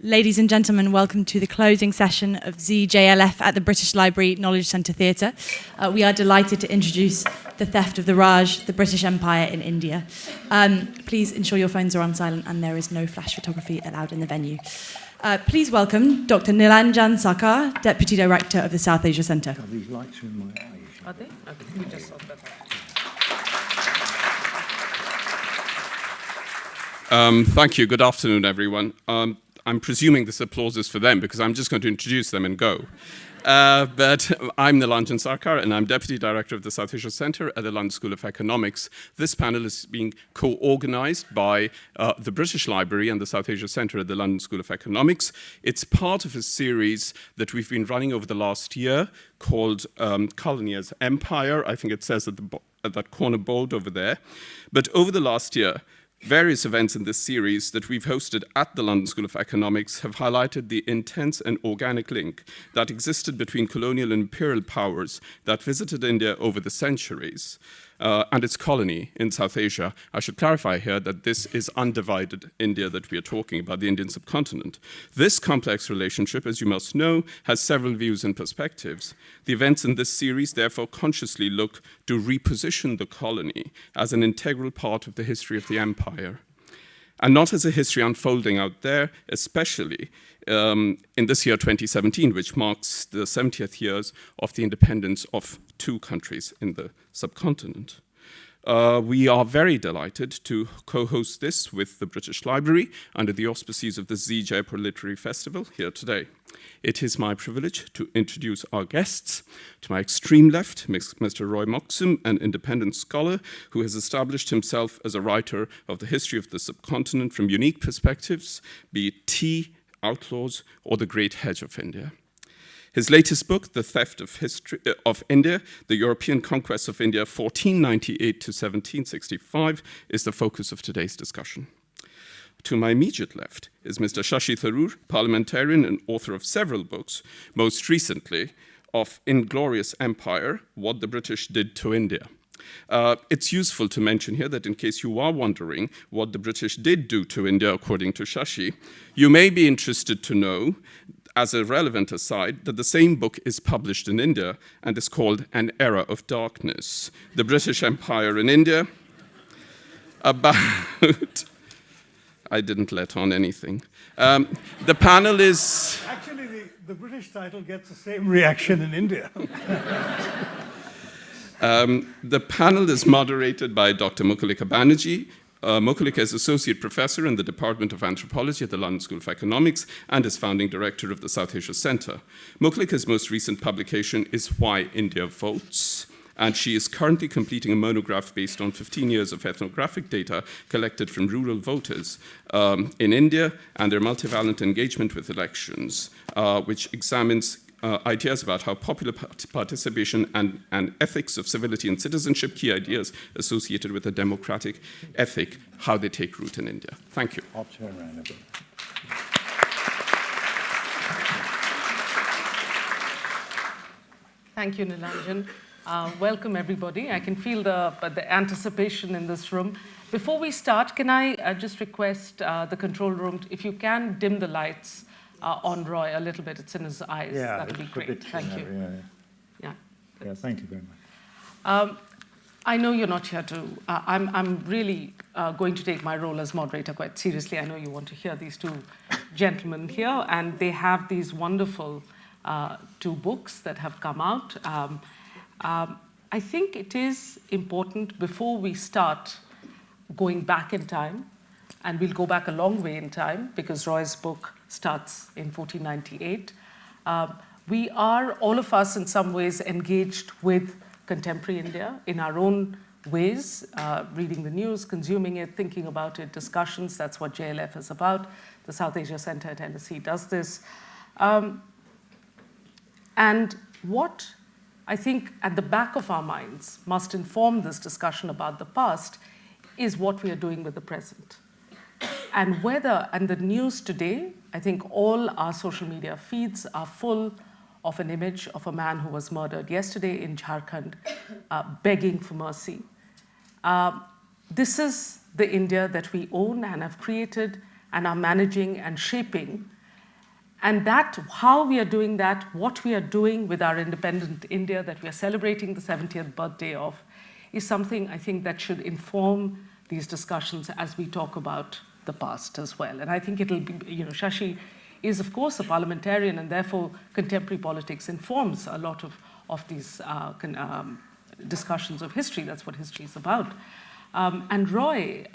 Ladies and gentlemen, welcome to the closing session of ZJLF at the British Library Knowledge Centre Theatre. We are delighted to introduce The Theft of the Raj, the British Empire in India. Please ensure your phones are on silent and there is no flash photography allowed in the venue. Please welcome Dr. Nilanjan Sarkar, Deputy Director of the South Asia Centre. These lights are in my eyes. Are they? Okay, you just saw that. Thank you. Good afternoon, everyone. I'm presuming this applause is for them because I'm just going to introduce them and go. But I'm Nilanjan Sarkar and I'm Deputy Director of the South Asia Centre at the London School of Economics. This panel is being co-organised by the British Library and the South Asia Centre at the London School of Economics. It's part of a series that we've been running over the last year called Colonial Empire. I think it says at that corner bold over there. But over the last year, various events in this series that we've hosted at the London School of Economics have highlighted the intense and organic link that existed between colonial and imperial powers that visited India over the centuries and its colony in South Asia. I should clarify here that this is undivided India that we are talking about, the Indian subcontinent. This complex relationship, as you must know, has several views and perspectives. The events in this series therefore consciously look to reposition the colony as an integral part of the history of the empire, and not as a history unfolding out there, especially in this year 2017, which marks the 70th years of the independence of two countries in the subcontinent. We are very delighted to co-host this with the British Library under the auspices of the Z Jaipur Literary Festival here today. It is my privilege to introduce our guests. To my extreme left, Mr. Roy Moxham, an independent scholar who has established himself as a writer of the history of the subcontinent from unique perspectives, be it tea, outlaws, or the great hedge of India. His latest book, The Theft of India, The European Conquest of India, 1498 to 1765, is the focus of today's discussion. To my immediate left is Mr. Shashi Tharoor, parliamentarian and author of several books, most recently of Inglorious Empire, What the British Did to India. It's useful to mention here that in case you are wondering what the British did do to India, according to Shashi, you may be interested to know, as a relevant aside, that the same book is published in India and is called An Era of Darkness, the British Empire in India, about... I didn't let on anything. The panel is... Actually, the British title gets the same reaction in India. The panel is moderated by Dr. Mukulika Banerjee. Mokulika is Associate Professor in the Department of Anthropology at the London School of Economics and is Founding Director of the South Asia Centre. Mokulika's most recent publication is Why India Votes, and she is currently completing a monograph based on 15 years of ethnographic data collected from rural voters in India and their multivalent engagement with elections, which examines ideas about how popular participation and ethics of civility and citizenship, key ideas associated with a democratic ethic, how they take root in India. Thank you. I'll turn around a bit. Thank you, Nilanjan. Welcome, everybody. I can feel the anticipation in this room. Before we start, can I just request the control room, if you can dim the lights on Roy a little bit. It's in his eyes. Yeah, that would be great. Thank you. Yeah, thank you very much. I know you're not here to... I'm really going to take my role as moderator quite seriously. I know you want to hear these two gentlemen here, and they have these wonderful two books that have come out. I think it is important, before we start going back in time, and we'll go back a long way in time because Roy's book starts in 1498. We are, all of us in some ways, engaged with contemporary India in our own ways, reading the news, consuming it, thinking about it, discussions. That's what JLF is about. The South Asia Centre at LSE does this. And what I think at the back of our minds must inform this discussion about the past is what we are doing with the present. And the news today, I think all our social media feeds are full of an image of a man who was murdered yesterday in Jharkhand, begging for mercy. This is the India that we own and have created and are managing and shaping And that, how we are doing that, what we are doing with our independent India that we are celebrating the 70th birthday of, is something I think that should inform these discussions as we talk about the past as well. And I think it'll be, Shashi is of course a parliamentarian, and therefore contemporary politics informs a lot of these discussions of history. That's what history is about. And Roy,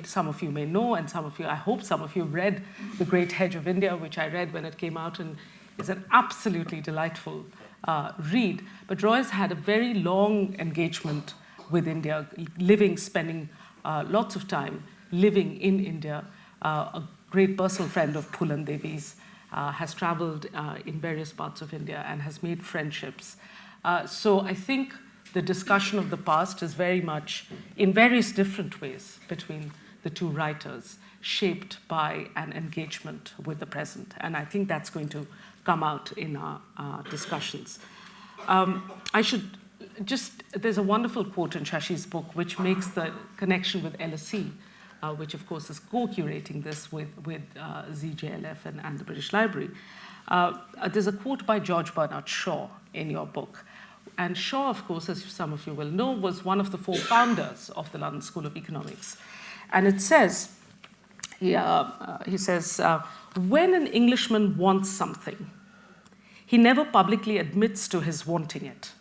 some of you may know, and some of you, I hope some of you read The Great Hedge of India, which I read when it came out, and is an absolutely delightful read. But Roy's had a very long engagement with India, spending lots of time living in India. A great personal friend of Phulan Devi's, has traveled in various parts of India and has made friendships. So I think the discussion of the past is very much, in various different ways, between the two writers, shaped by an engagement with the present. And I think that's going to come out in our discussions. There's a wonderful quote in Shashi's book which makes the connection with LSE, which of course is co-curating this with ZJLF and the British Library. There's a quote by George Bernard Shaw in your book. And Shaw, of course, as some of you will know, was one of the 4 founders of the London School of Economics. And it says, he says, when an Englishman wants something, he never publicly admits to his wanting it.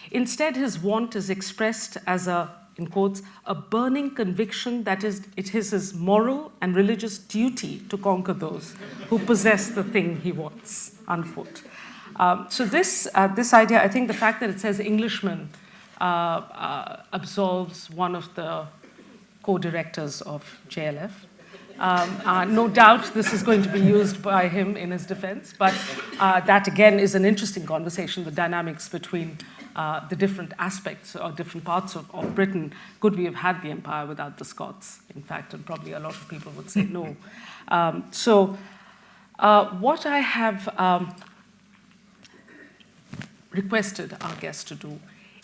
Instead, his want is expressed as in quotes, a burning conviction that it is his moral and religious duty to conquer those who possess the thing he wants, unquote. So this idea, I think the fact that it says Englishman absolves one of the co-directors of JLF. No doubt this is going to be used by him in his defense, but that again is an interesting conversation, the dynamics between the different aspects or different parts of Britain. Could we have had the empire without the Scots, in fact? And probably a lot of people would say no. What I have requested our guests to do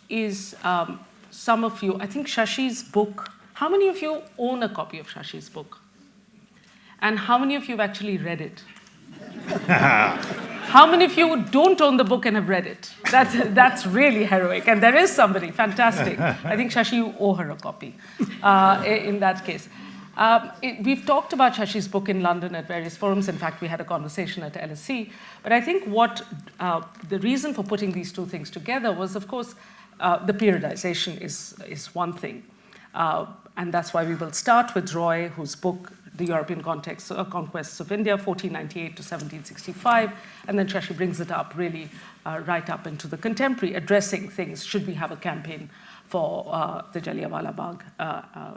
is some of you, I think Shashi's book, how many of you own a copy of Shashi's book? And how many of you have actually read it? How many of you don't own the book and have read it? That's really heroic. And there is somebody, fantastic. I think Shashi, you owe her a copy in that case. We've talked about Shashi's book in London at various forums. In fact, we had a conversation at LSE. But I think the reason for putting these two things together was, of course, the periodization is one thing. And that's why we will start with Roy, whose book, The European Conquests of India, 1498 to 1765. And then Shashi brings it up really right up into the contemporary, addressing things. Should we have a campaign for the Jallianwala Bagh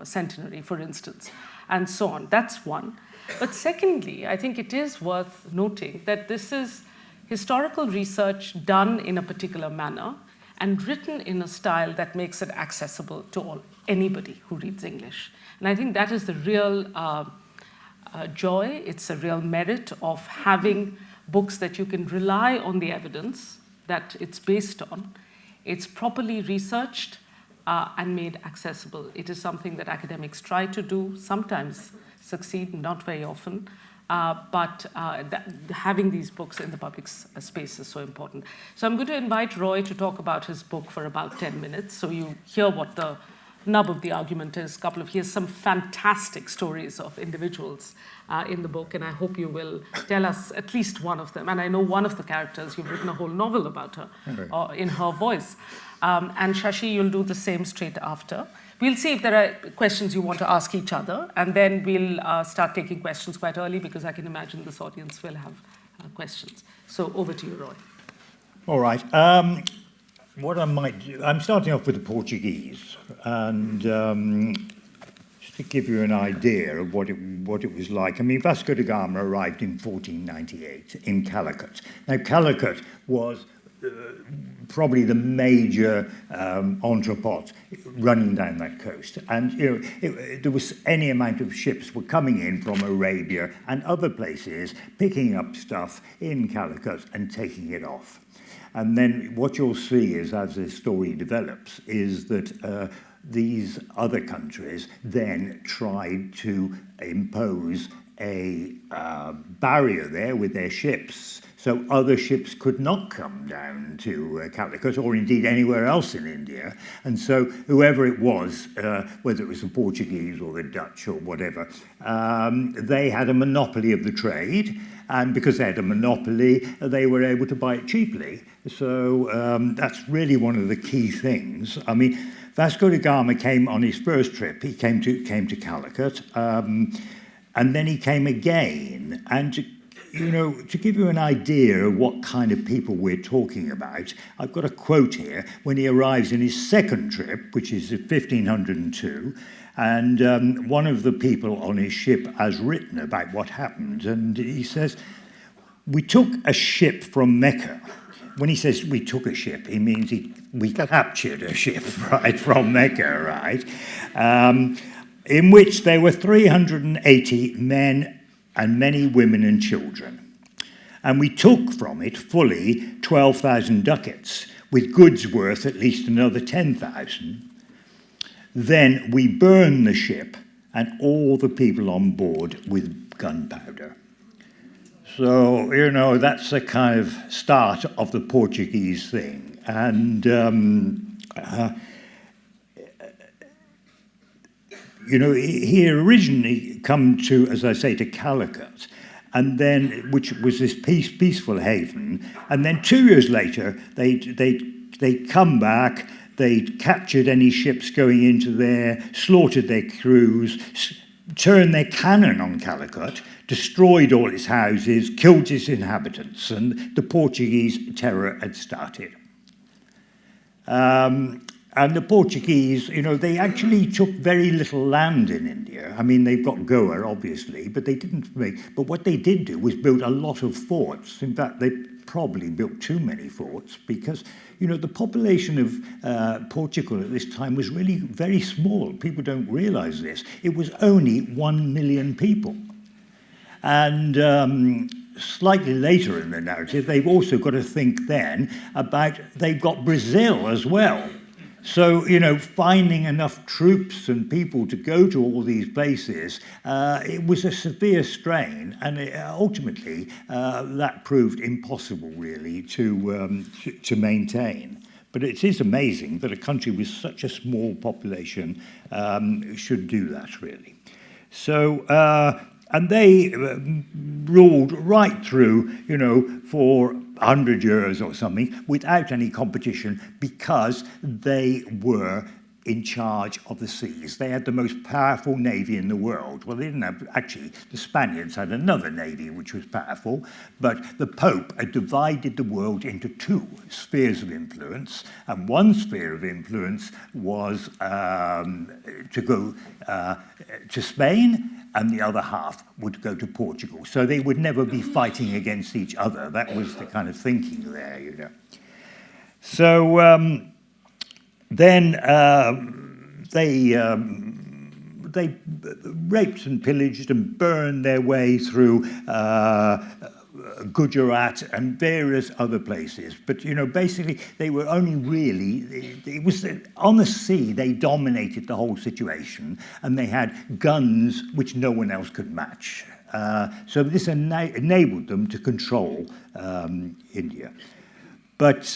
centenary, for instance, and so on. That's one. But secondly, I think it is worth noting that this is historical research done in a particular manner and written in a style that makes it accessible to anybody who reads English. And I think that is the real joy, it's a real merit of having books that you can rely on the evidence that it's based on. It's properly researched and made accessible. It is something that academics try to do, sometimes succeed, not very often, but having these books in the public space is so important. So I'm going to invite Roy to talk about his book for about 10 minutes, so you hear what the nub of the argument is. He has some fantastic stories of individuals in the book, and I hope you will tell us at least one of them. And I know one of the characters, you've written a whole novel about her, in her voice. And Shashi, you'll do the same straight after. We'll see if there are questions you want to ask each other, and then we'll start taking questions quite early, because I can imagine this audience will have questions. So over to you, Roy. All right. What I might do, I'm starting off with the Portuguese, and just to give you an idea of what it was like. I mean, Vasco da Gama arrived in 1498 in Calicut. Now, Calicut was probably the major entrepot running down that coast, and there was any amount of ships were coming in from Arabia and other places, picking up stuff in Calicut and taking it off. And then what you'll see is, as this story develops, is that these other countries then tried to impose a barrier there with their ships, so other ships could not come down to Calicut or indeed anywhere else in India. And so whoever it was, whether it was the Portuguese or the Dutch or whatever, they had a monopoly of the trade. And because they had a monopoly, they were able to buy it cheaply. So that's really one of the key things. I mean, Vasco da Gama came on his first trip. He came to Calicut, and then he came again. And to give you an idea of what kind of people we're talking about, I've got a quote here when he arrives in his second trip, which is 1502. And one of the people on his ship has written about what happened. And he says, "We took a ship from Mecca." When he says we took a ship, he means we captured a ship, right, from Mecca, right, in which there were 380 men and many women and children. And we took from it fully 12,000 ducats, with goods worth at least another 10,000. Then we burned the ship and all the people on board with gunpowder. So, that's the kind of start of the Portuguese thing. And, he originally come to, as I say, to Calicut, and then, which was this peaceful haven. And then 2 years later, they'd come back. They'd captured any ships going into there, slaughtered their crews, turned their cannon on Calicut, destroyed all its houses, killed its inhabitants, and the Portuguese terror had started. And the Portuguese, they actually took very little land in India. I mean, they've got Goa, obviously, but they didn't make. But what they did do was build a lot of forts. In fact, they probably built too many forts because, the population of Portugal at this time was really very small. People don't realize this. It was only 1 million people. And slightly later in the narrative, they've also got to think then about, they've got Brazil as well. So, finding enough troops and people to go to all these places, it was a severe strain, and ultimately that proved impossible, really, to maintain. But it is amazing that a country with such a small population should do that, really. So, and they ruled right through, for 100 years or something without any competition because they were in charge of the seas. They had the most powerful navy in the world. Well, they didn't have, actually, the Spaniards had another navy which was powerful, but the Pope had divided the world into two spheres of influence, and one sphere of influence was to go to Spain, and the other half would go to Portugal. So they would never be fighting against each other. That was the kind of thinking there, So then they raped and pillaged and burned their way through Gujarat and various other places. But, basically they were only really, it was on the sea, they dominated the whole situation, and they had guns which no one else could match. So this enabled them to control India. But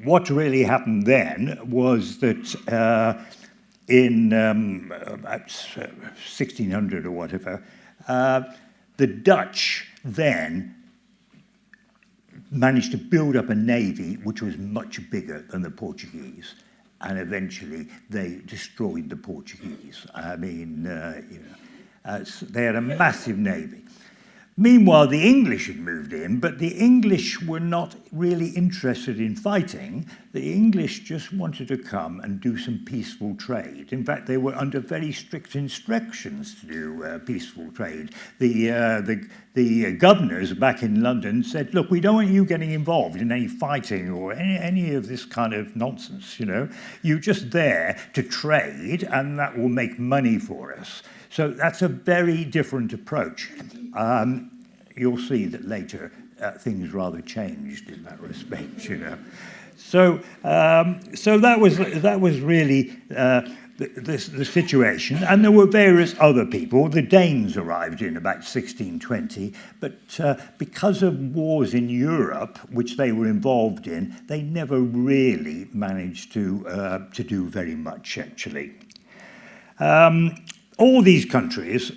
what really happened then was that in about 1600 or whatever, the Dutch then managed to build up a navy which was much bigger than the Portuguese, and eventually they destroyed the Portuguese. I mean, they had a massive navy. Meanwhile, the English had moved in, but the English were not really interested in fighting. The English just wanted to come and do some peaceful trade. In fact, they were under very strict instructions to do peaceful trade. The governors back in London said, look, we don't want you getting involved in any fighting or any of this kind of nonsense, You're just there to trade, and that will make money for us. So that's a very different approach. You'll see that later things rather changed in that respect, So that was really the situation, and there were various other people. The Danes arrived in about 1620, but because of wars in Europe, which they were involved in, they never really managed to do very much, actually. All these countries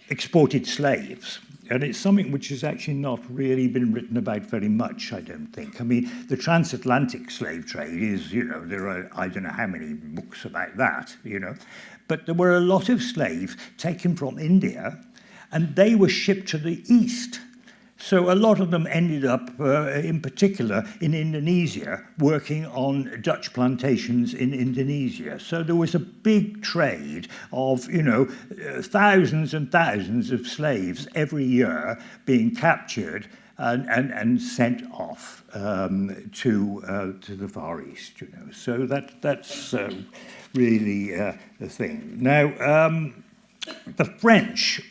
exported slaves. And it's something which has actually not really been written about very much, I don't think. I mean, the transatlantic slave trade is, there are, I don't know how many books about that, But there were a lot of slaves taken from India, and they were shipped to the east. So a lot of them ended up, in particular, in Indonesia, working on Dutch plantations in Indonesia. So there was a big trade of, thousands and thousands of slaves every year being captured and sent off to the Far East. So that's really the thing. Now, the French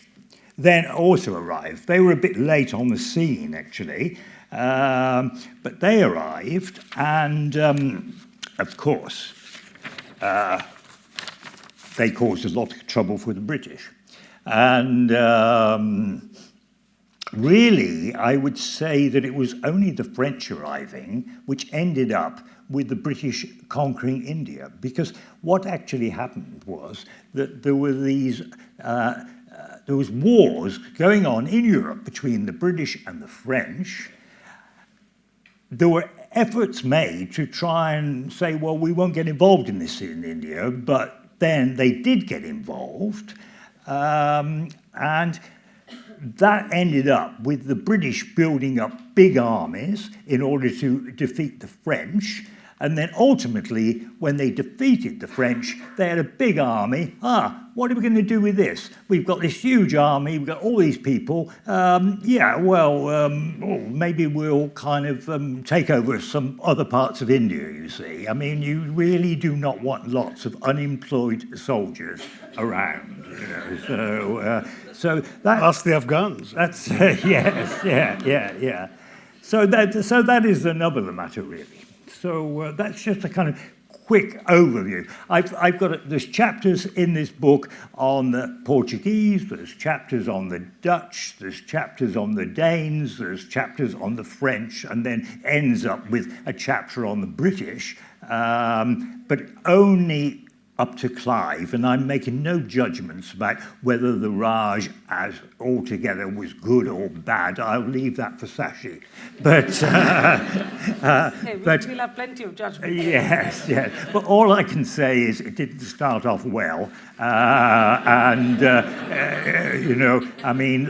then also arrived. They were a bit late on the scene, actually, but they arrived, and of course, they caused a lot of trouble for the British. And really, I would say that it was only the French arriving which ended up with the British conquering India, because what actually happened was that there were these there was wars going on in Europe between the British and the French. There were efforts made to try and say, well, we won't get involved in this in India, but then they did get involved. And that ended up with the British building up big armies in order to defeat the French. And then ultimately, when they defeated the French, they had a big army. What are we going to do with this? We've got this huge army, we've got all these people. Maybe we'll kind of take over some other parts of India, you see. I mean, you really do not want lots of unemployed soldiers around, So that... Ask the Afghans. That's, yes, yeah. So that is the nub of the matter, really. So that's just a kind of quick overview. There's chapters in this book on the Portuguese, there's chapters on the Dutch, there's chapters on the Danes, there's chapters on the French, and then ends up with a chapter on the British, but only up to Clive, and I'm making no judgments about whether the Raj as altogether was good or bad. I'll leave that for Shashi. But we'll have plenty of judgment. Yes. But all I can say is it didn't start off well,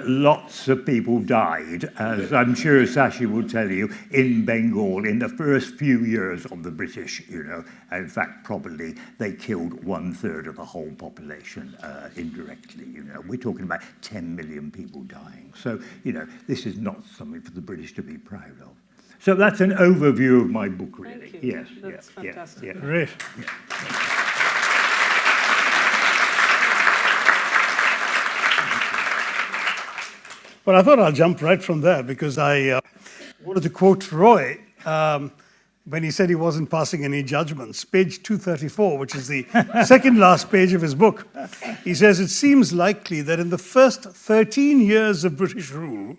lots of people died, as I'm sure Shashi will tell you, in Bengal in the first few years of the British. In fact, probably they killed 1/3 of the whole population indirectly. We're talking about 10 million people dying. So, this is not something for the British to be proud of. So that's an overview of my book, really. Thank you. Yes. That's fantastic. Yeah. Great. Yeah. Well, I thought I'll jump right from there because I wanted to quote Roy when he said he wasn't passing any judgments. Page 234, which is the second last page of his book. He says, it seems likely that in the first 13 years of British rule,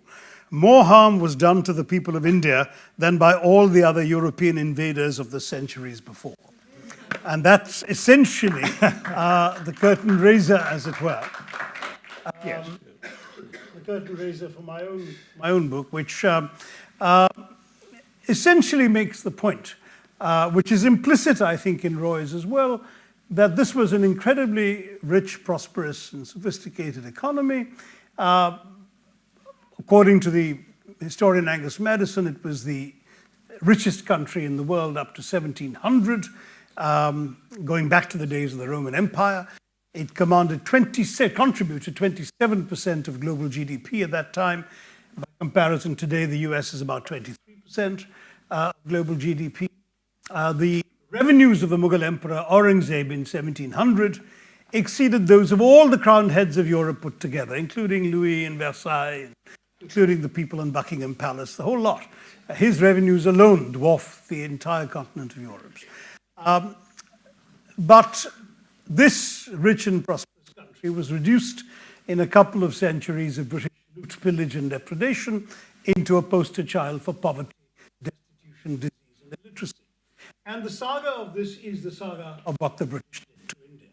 more harm was done to the people of India than by all the other European invaders of the centuries before. And that's essentially the curtain raiser, as it were. Yes. The curtain raiser for my own book, which essentially makes the point, which is implicit, I think, in Roy's as well, that this was an incredibly rich, prosperous, and sophisticated economy. According to the historian Angus Madison, it was the richest country in the world up to 1700, going back to the days of the Roman Empire. It contributed 27% of global GDP at that time. By comparison, today the US is about 23% of global GDP. The revenues of the Mughal Emperor Aurangzeb in 1700 exceeded those of all the crowned heads of Europe put together, including Louis and Versailles, including the people in Buckingham Palace, the whole lot. His revenues alone dwarf the entire continent of Europe. But this rich and prosperous country was reduced in a couple of centuries of British loot, pillage, and depredation into a poster child for poverty, destitution, disease, and illiteracy. And the saga of this is the saga of what the British did to India.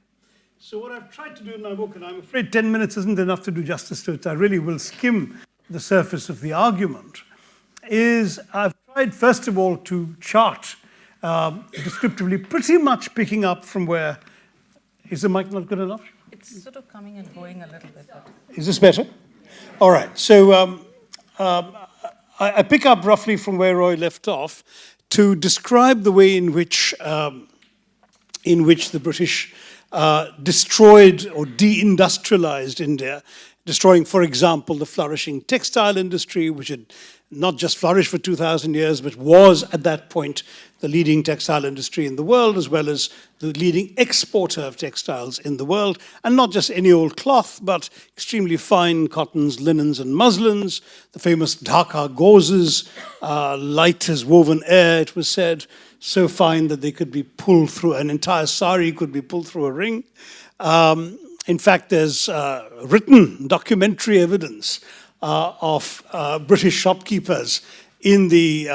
So what I've tried to do in my book, and I'm afraid 10 minutes isn't enough to do justice to it, I really will skim the surface of the argument, is I've tried, first of all, to chart descriptively, pretty much picking up from where... Is the mic not good enough? It's sort of coming and going a little bit. But... Is this better? All right. So I pick up roughly from where Roy left off to describe the way in which the British destroyed or deindustrialized India, destroying, for example, the flourishing textile industry, which had not just flourished for 2,000 years, but was at that point the leading textile industry in the world, as well as the leading exporter of textiles in the world, and not just any old cloth, but extremely fine cottons, linens, and muslins, the famous Dhaka gauzes, light as woven air, it was said, so fine that they could be pulled through, an entire sari could be pulled through a ring. In fact, there's written documentary evidence of British shopkeepers in the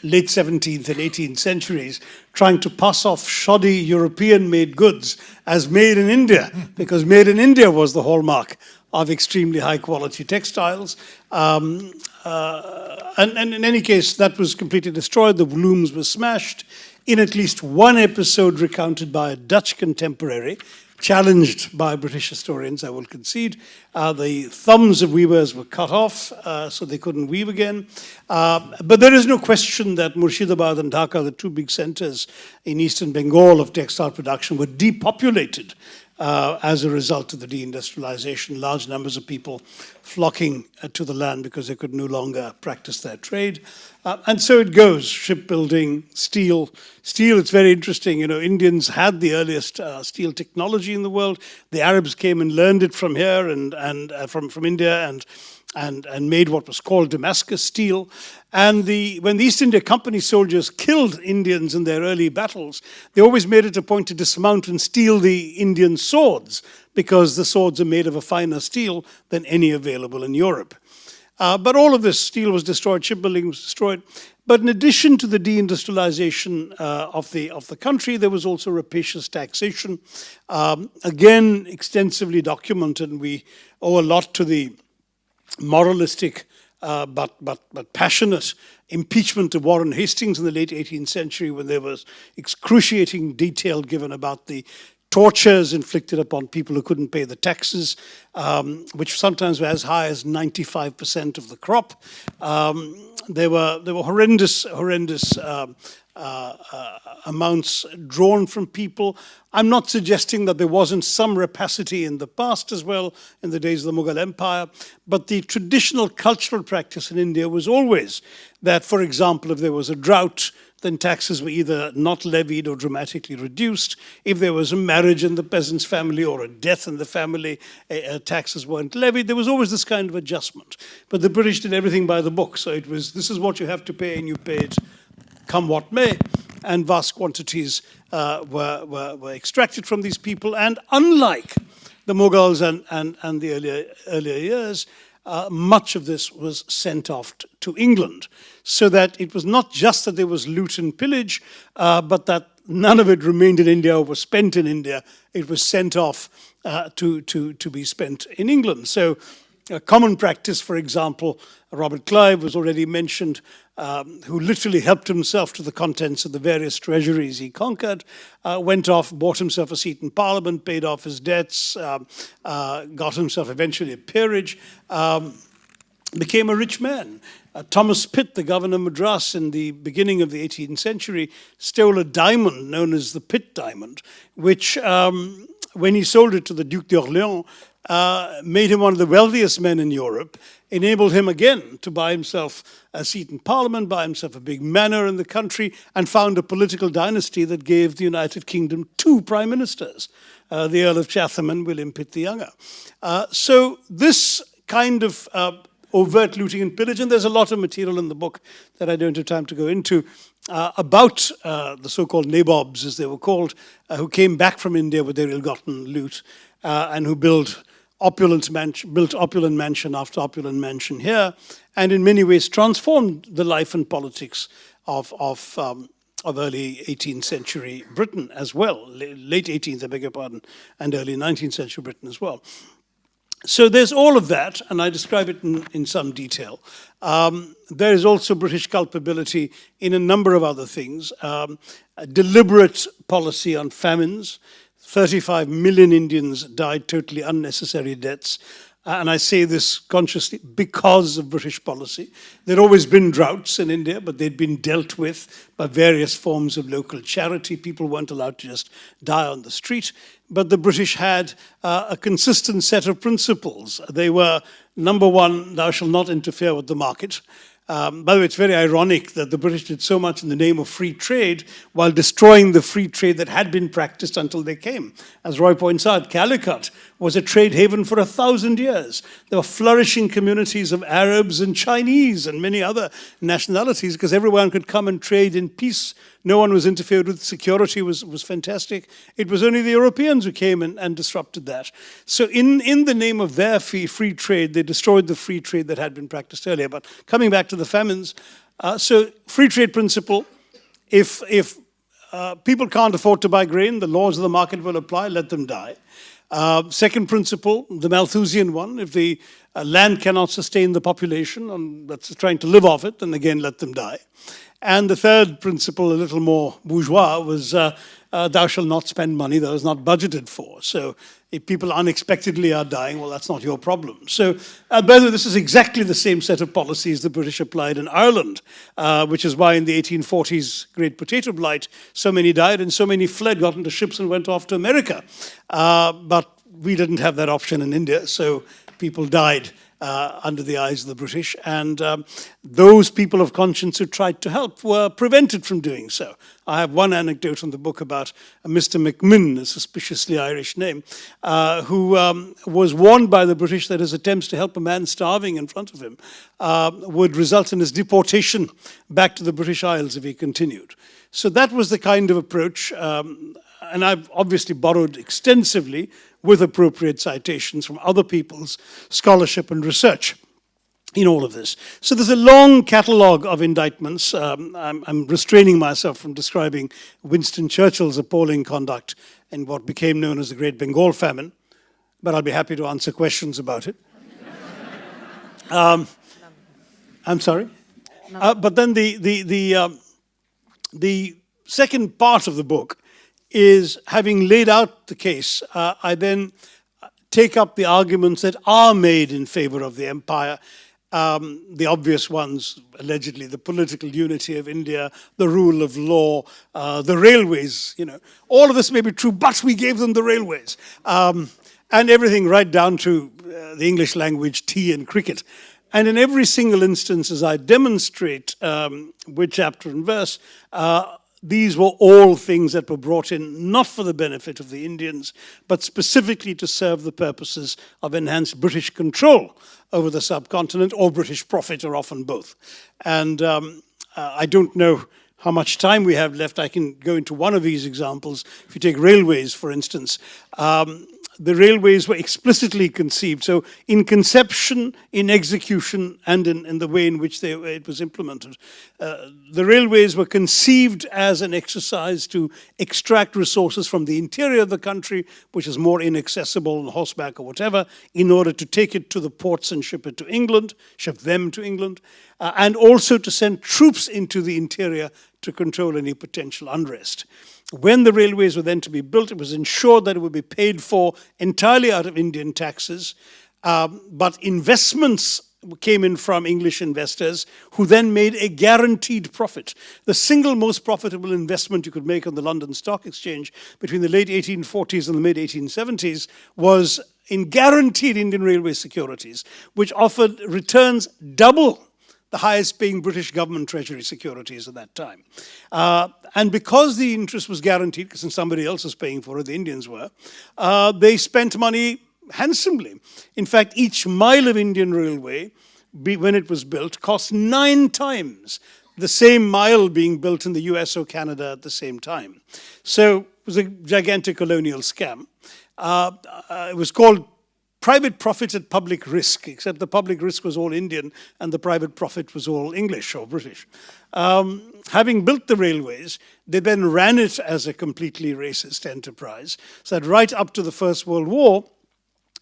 late 17th and 18th centuries trying to pass off shoddy European-made goods as made in India, because made in India was the hallmark of extremely high-quality textiles. And in any case, that was completely destroyed. The looms were smashed. In at least one episode recounted by a Dutch contemporary, challenged by British historians, I will concede, the thumbs of weavers were cut off, so they couldn't weave again. But there is no question that Murshidabad and Dhaka, the two big centers in eastern Bengal of textile production, were depopulated as a result of the deindustrialization, large numbers of people flocking to the land because they could no longer practice their trade. And so it goes, shipbuilding, steel. Steel, it's very interesting, you know, Indians had the earliest steel technology in the world. The Arabs came and learned it from here and from India and made what was called Damascus steel. And when the East India Company soldiers killed Indians in their early battles, they always made it a point to dismount and steal the Indian swords, because the swords are made of a finer steel than any available in Europe. But all of this steel was destroyed, shipbuilding was destroyed. But in addition to the deindustrialization of the country, there was also rapacious taxation. Again, extensively documented, and we owe a lot to the moralistic but passionate impeachment of Warren Hastings in the late 18th century, when there was excruciating detail given about the tortures inflicted upon people who couldn't pay the taxes, which sometimes were as high as 95% of the crop. There were horrendous amounts drawn from people. I'm not suggesting that there wasn't some rapacity in the past as well, in the days of the Mughal Empire, but the traditional cultural practice in India was always that, for example, if there was a drought, then taxes were either not levied or dramatically reduced. If there was a marriage in the peasant's family or a death in the family, taxes weren't levied. There was always this kind of adjustment. But the British did everything by the book. So it was, this is what you have to pay, and you pay it come what may. And vast quantities were extracted from these people. And unlike the Mughals and the earlier years, much of this was sent off to England, so that it was not just that there was loot and pillage, but that none of it remained in India or was spent in India. It was sent off to be spent in England. So a common practice, for example, Robert Clive was already mentioned, who literally helped himself to the contents of the various treasuries he conquered, went off, bought himself a seat in Parliament, paid off his debts, got himself eventually a peerage, became a rich man. Thomas Pitt, the governor of Madras in the beginning of the 18th century, stole a diamond known as the Pitt diamond, which, when he sold it to the Duc d'Orléans, made him one of the wealthiest men in Europe, enabled him again to buy himself a seat in Parliament, buy himself a big manor in the country, and found a political dynasty that gave the United Kingdom 2 prime ministers, the Earl of Chatham and William Pitt the Younger. So this kind of overt looting and pillage. And there's a lot of material in the book that I don't have time to go into about the so-called nabobs, as they were called, who came back from India with their ill-gotten loot and who built opulent mansion after opulent mansion here, and in many ways transformed the life and politics of early 18th century Britain as well, late 18th, I beg your pardon, and early 19th century Britain as well. So there's all of that, and I describe it in some detail. There is also British culpability in a number of other things. A deliberate policy on famines. 35 million Indians died, totally unnecessary deaths. And I say this consciously because of British policy. There'd always been droughts in India, but they'd been dealt with by various forms of local charity. People weren't allowed to just die on the street. But the British had a consistent set of principles. They were, number one, thou shalt not interfere with the market. By the way, it's very ironic that the British did so much in the name of free trade while destroying the free trade that had been practiced until they came. As Roy points out, Calicut was a trade haven for 1,000 years. There were flourishing communities of Arabs and Chinese and many other nationalities because everyone could come and trade in peace. No one was interfered with. Security was fantastic. It was only the Europeans who came and disrupted that. So in the name of their free trade, they destroyed the free trade that had been practiced earlier. But coming back to the famines, so free trade principle, if people can't afford to buy grain, the laws of the market will apply, let them die. Second principle, the Malthusian one, if the land cannot sustain the population that's trying to live off it, then again let them die. And the third principle, a little more bourgeois, was thou shalt not spend money that was not budgeted for. So if people unexpectedly are dying, well, that's not your problem. So, by the way, this is exactly the same set of policies the British applied in Ireland, which is why in the 1840s Great Potato Blight, so many died and so many fled, got into ships and went off to America. But we didn't have that option in India, so people died under the eyes of the British, and those people of conscience who tried to help were prevented from doing so. I have one anecdote in the book about Mr. McMinn, a suspiciously Irish name, who was warned by the British that his attempts to help a man starving in front of him would result in his deportation back to the British Isles if he continued. So that was the kind of approach, and I've obviously borrowed extensively with appropriate citations from other people's scholarship and research in all of this. So there's a long catalogue of indictments. I'm restraining myself from describing Winston Churchill's appalling conduct in what became known as the Great Bengal Famine, but I'll be happy to answer questions about it. I'm sorry? But then the second part of the book is, having laid out the case, I then take up the arguments that are made in favor of the empire. The obvious ones, allegedly, the political unity of India, the rule of law, the railways, all of this may be true, but we gave them the railways. And everything right down to the English language, tea and cricket. And in every single instance, as I demonstrate with chapter and verse, these were all things that were brought in not for the benefit of the Indians, but specifically to serve the purposes of enhanced British control over the subcontinent, or British profit, or often both. And I don't know how much time we have left. I can go into one of these examples. If you take railways, for instance, the railways were explicitly conceived. So in conception, in execution, and in the way in which it was implemented. The railways were conceived as an exercise to extract resources from the interior of the country, which is more inaccessible on horseback or whatever, in order to take it to the ports and ship it to England, ship them to England, and also to send troops into the interior to control any potential unrest. When the railways were then to be built, it was ensured that it would be paid for entirely out of Indian taxes, but investments came in from English investors who then made a guaranteed profit. The single most profitable investment you could make on the London Stock Exchange between the late 1840s and the mid-1870s was in guaranteed Indian Railway securities, which offered returns double the highest paying British government treasury securities at that time. And because the interest was guaranteed, because somebody else was paying for it, the Indians were, they spent money handsomely. In fact, each mile of Indian railway when it was built, cost 9 times the same mile being built in the US or Canada at the same time. So it was a gigantic colonial scam. It was called private profit at public risk, except the public risk was all Indian and the private profit was all English or British. Having built the railways, they then ran it as a completely racist enterprise. So that right up to the First World War,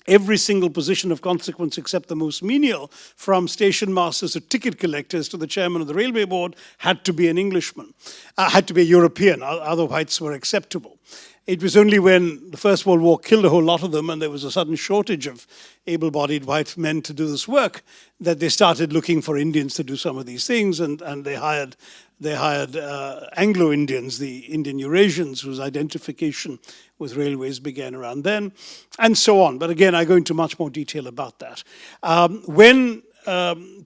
every single position of consequence except the most menial, from station masters to ticket collectors to the chairman of the railway board, had to be an Englishman, had to be a European, other whites were acceptable. It was only when the First World War killed a whole lot of them and there was a sudden shortage of able-bodied white men to do this work that they started looking for Indians to do some of these things, and they hired Anglo-Indians, the Indian Eurasians, whose identification with railways began around then, and so on. But again, I go into much more detail about that. When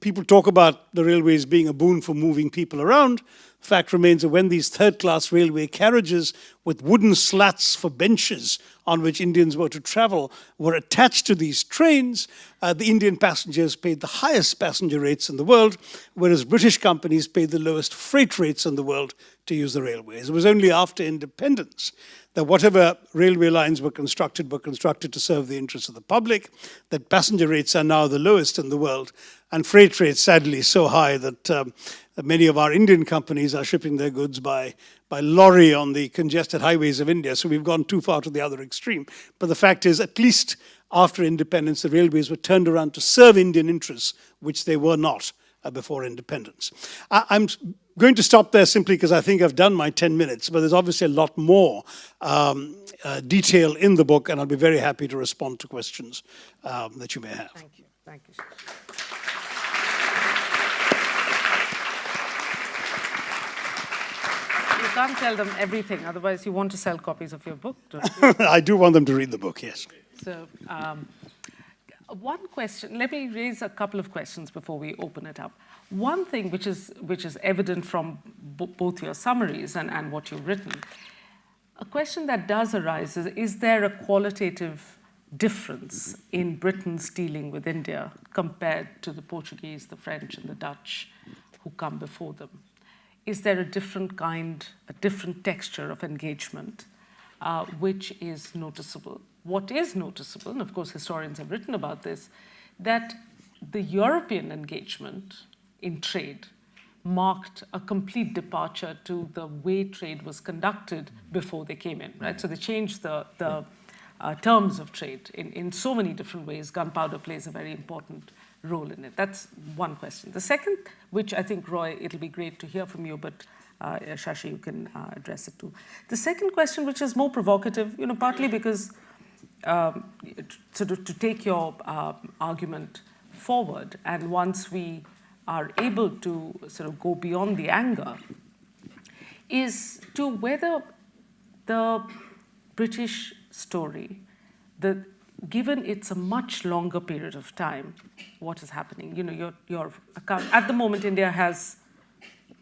people talk about the railways being a boon for moving people around, the fact remains that when these third-class railway carriages with wooden slats for benches on which Indians were to travel were attached to these trains, the Indian passengers paid the highest passenger rates in the world, whereas British companies paid the lowest freight rates in the world to use the railways. It was only after independence that whatever railway lines were constructed to serve the interests of the public, that passenger rates are now the lowest in the world, and freight rates, sadly, so high that many of our Indian companies are shipping their goods by lorry on the congested highways of India. So we've gone too far to the other extreme. But the fact is, at least after independence, the railways were turned around to serve Indian interests, which they were not before independence. I'm going to stop there simply because I think I've done my 10 minutes, but there's obviously a lot more detail in the book, and I'll be very happy to respond to questions that you may have. Thank you. Thank you, Shashi. You can't tell them everything, otherwise you want to sell copies of your book, don't you? I do want them to read the book, yes. So, one question, let me raise a couple of questions before we open it up. One thing which is evident from both your summaries and what you've written, a question that does arise is there a qualitative difference in Britain's dealing with India compared to the Portuguese, the French, and the Dutch who come before them? Is there a different texture of engagement which is noticeable? What is noticeable, and of course historians have written about this, that the European engagement in trade marked a complete departure to the way trade was conducted before they came in, right? So they changed the terms of trade in so many different ways. Gunpowder plays a very important role in it. That's one question. The second, which I think, Roy, it'll be great to hear from you, but Shashi, you can address it too. The second question, which is more provocative, partly because to take your argument forward, and once we are able to sort of go beyond the anger, is to whether the British story, given it's a much longer period of time, what is happening? Your account at the moment, India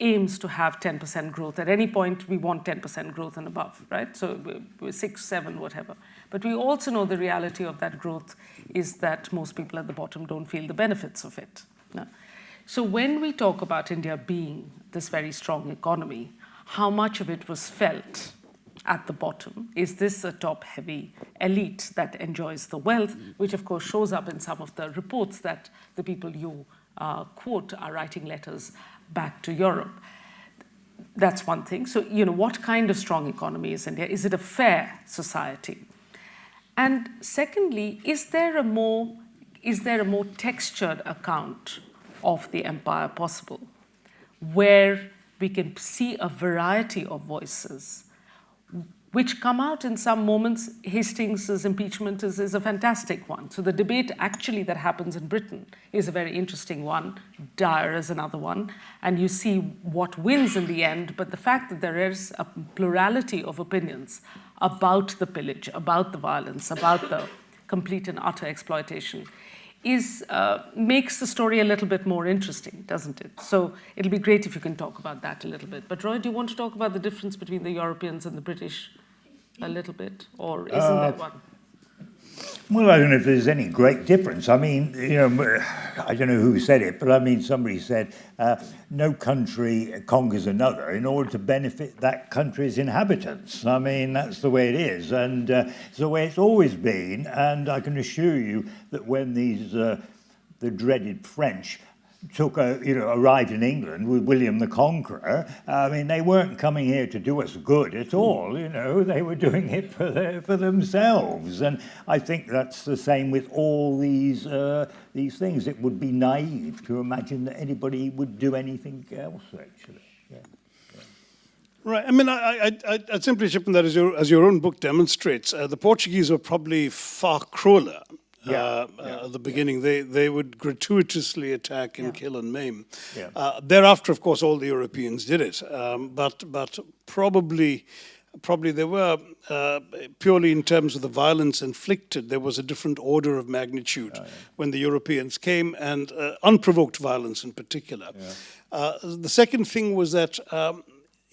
aims to have 10% growth. At any point, we want 10% growth and above, right? So 6, 7, whatever. But we also know the reality of that growth is that most people at the bottom don't feel the benefits of it. No. So when we talk about India being this very strong economy, how much of it was felt at the bottom? Is this a top-heavy elite that enjoys the wealth, which of course shows up in some of the reports that the people you quote are writing letters back to Europe? That's one thing. So, what kind of strong economy is India? Is it a fair society? And secondly, is there a more textured account of the empire possible, where we can see a variety of voices which come out in some moments? Hastings' impeachment is a fantastic one. So the debate actually that happens in Britain is a very interesting one. Dyer is another one. And you see what wins in the end, but the fact that there is a plurality of opinions about the pillage, about the violence, about the complete and utter exploitation makes the story a little bit more interesting, doesn't it? So it'll be great if you can talk about that a little bit. But Roy, do you want to talk about the difference between the Europeans and the British a little bit, or isn't there one? Well, I don't know if there's any great difference. I mean, I don't know who said it, but I mean, somebody said no country conquers another in order to benefit that country's inhabitants. I mean, that's the way it is, and it's the way it's always been. And I can assure you that when the dreaded French arrived in England with William the Conqueror, I mean, they weren't coming here to do us good at all, they were doing it for themselves. And I think that's the same with all these things. It would be naive to imagine that anybody would do anything else, actually. Yeah. Right. I mean, I'd simply chip in that as your own book demonstrates, the Portuguese were probably far crueler. At the beginning, they would gratuitously attack and kill and maim. Yeah. Thereafter, of course, all the Europeans did it, but probably there were, purely in terms of the violence inflicted, there was a different order of magnitude when the Europeans came, and unprovoked violence in particular. Yeah. The second thing was that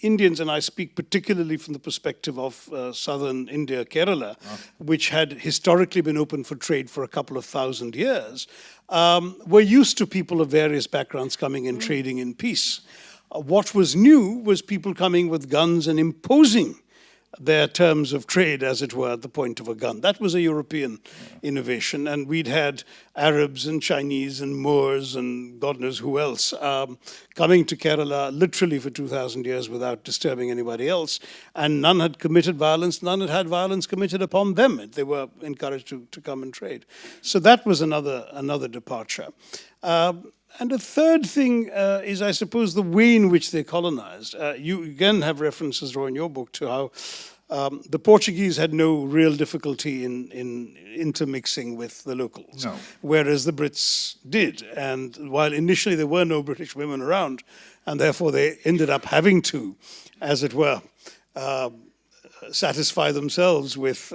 Indians, and I speak particularly from the perspective of southern India, Kerala, which had historically been open for trade for a couple of thousand years, were used to people of various backgrounds coming and trading in peace. What was new was people coming with guns and imposing their terms of trade, as it were, at the point of a gun. That was a European innovation, and we'd had Arabs and Chinese and Moors and God knows who else coming to Kerala literally for 2,000 years without disturbing anybody else, and none had committed violence, none had violence committed upon them. They were encouraged to come and trade. So that was another departure. And the third thing is, I suppose, the way in which they colonized. You again have references, Roy, in your book to how the Portuguese had no real difficulty in intermixing with the locals, whereas the Brits did. And while initially there were no British women around, and therefore they ended up having to, as it were, satisfy themselves with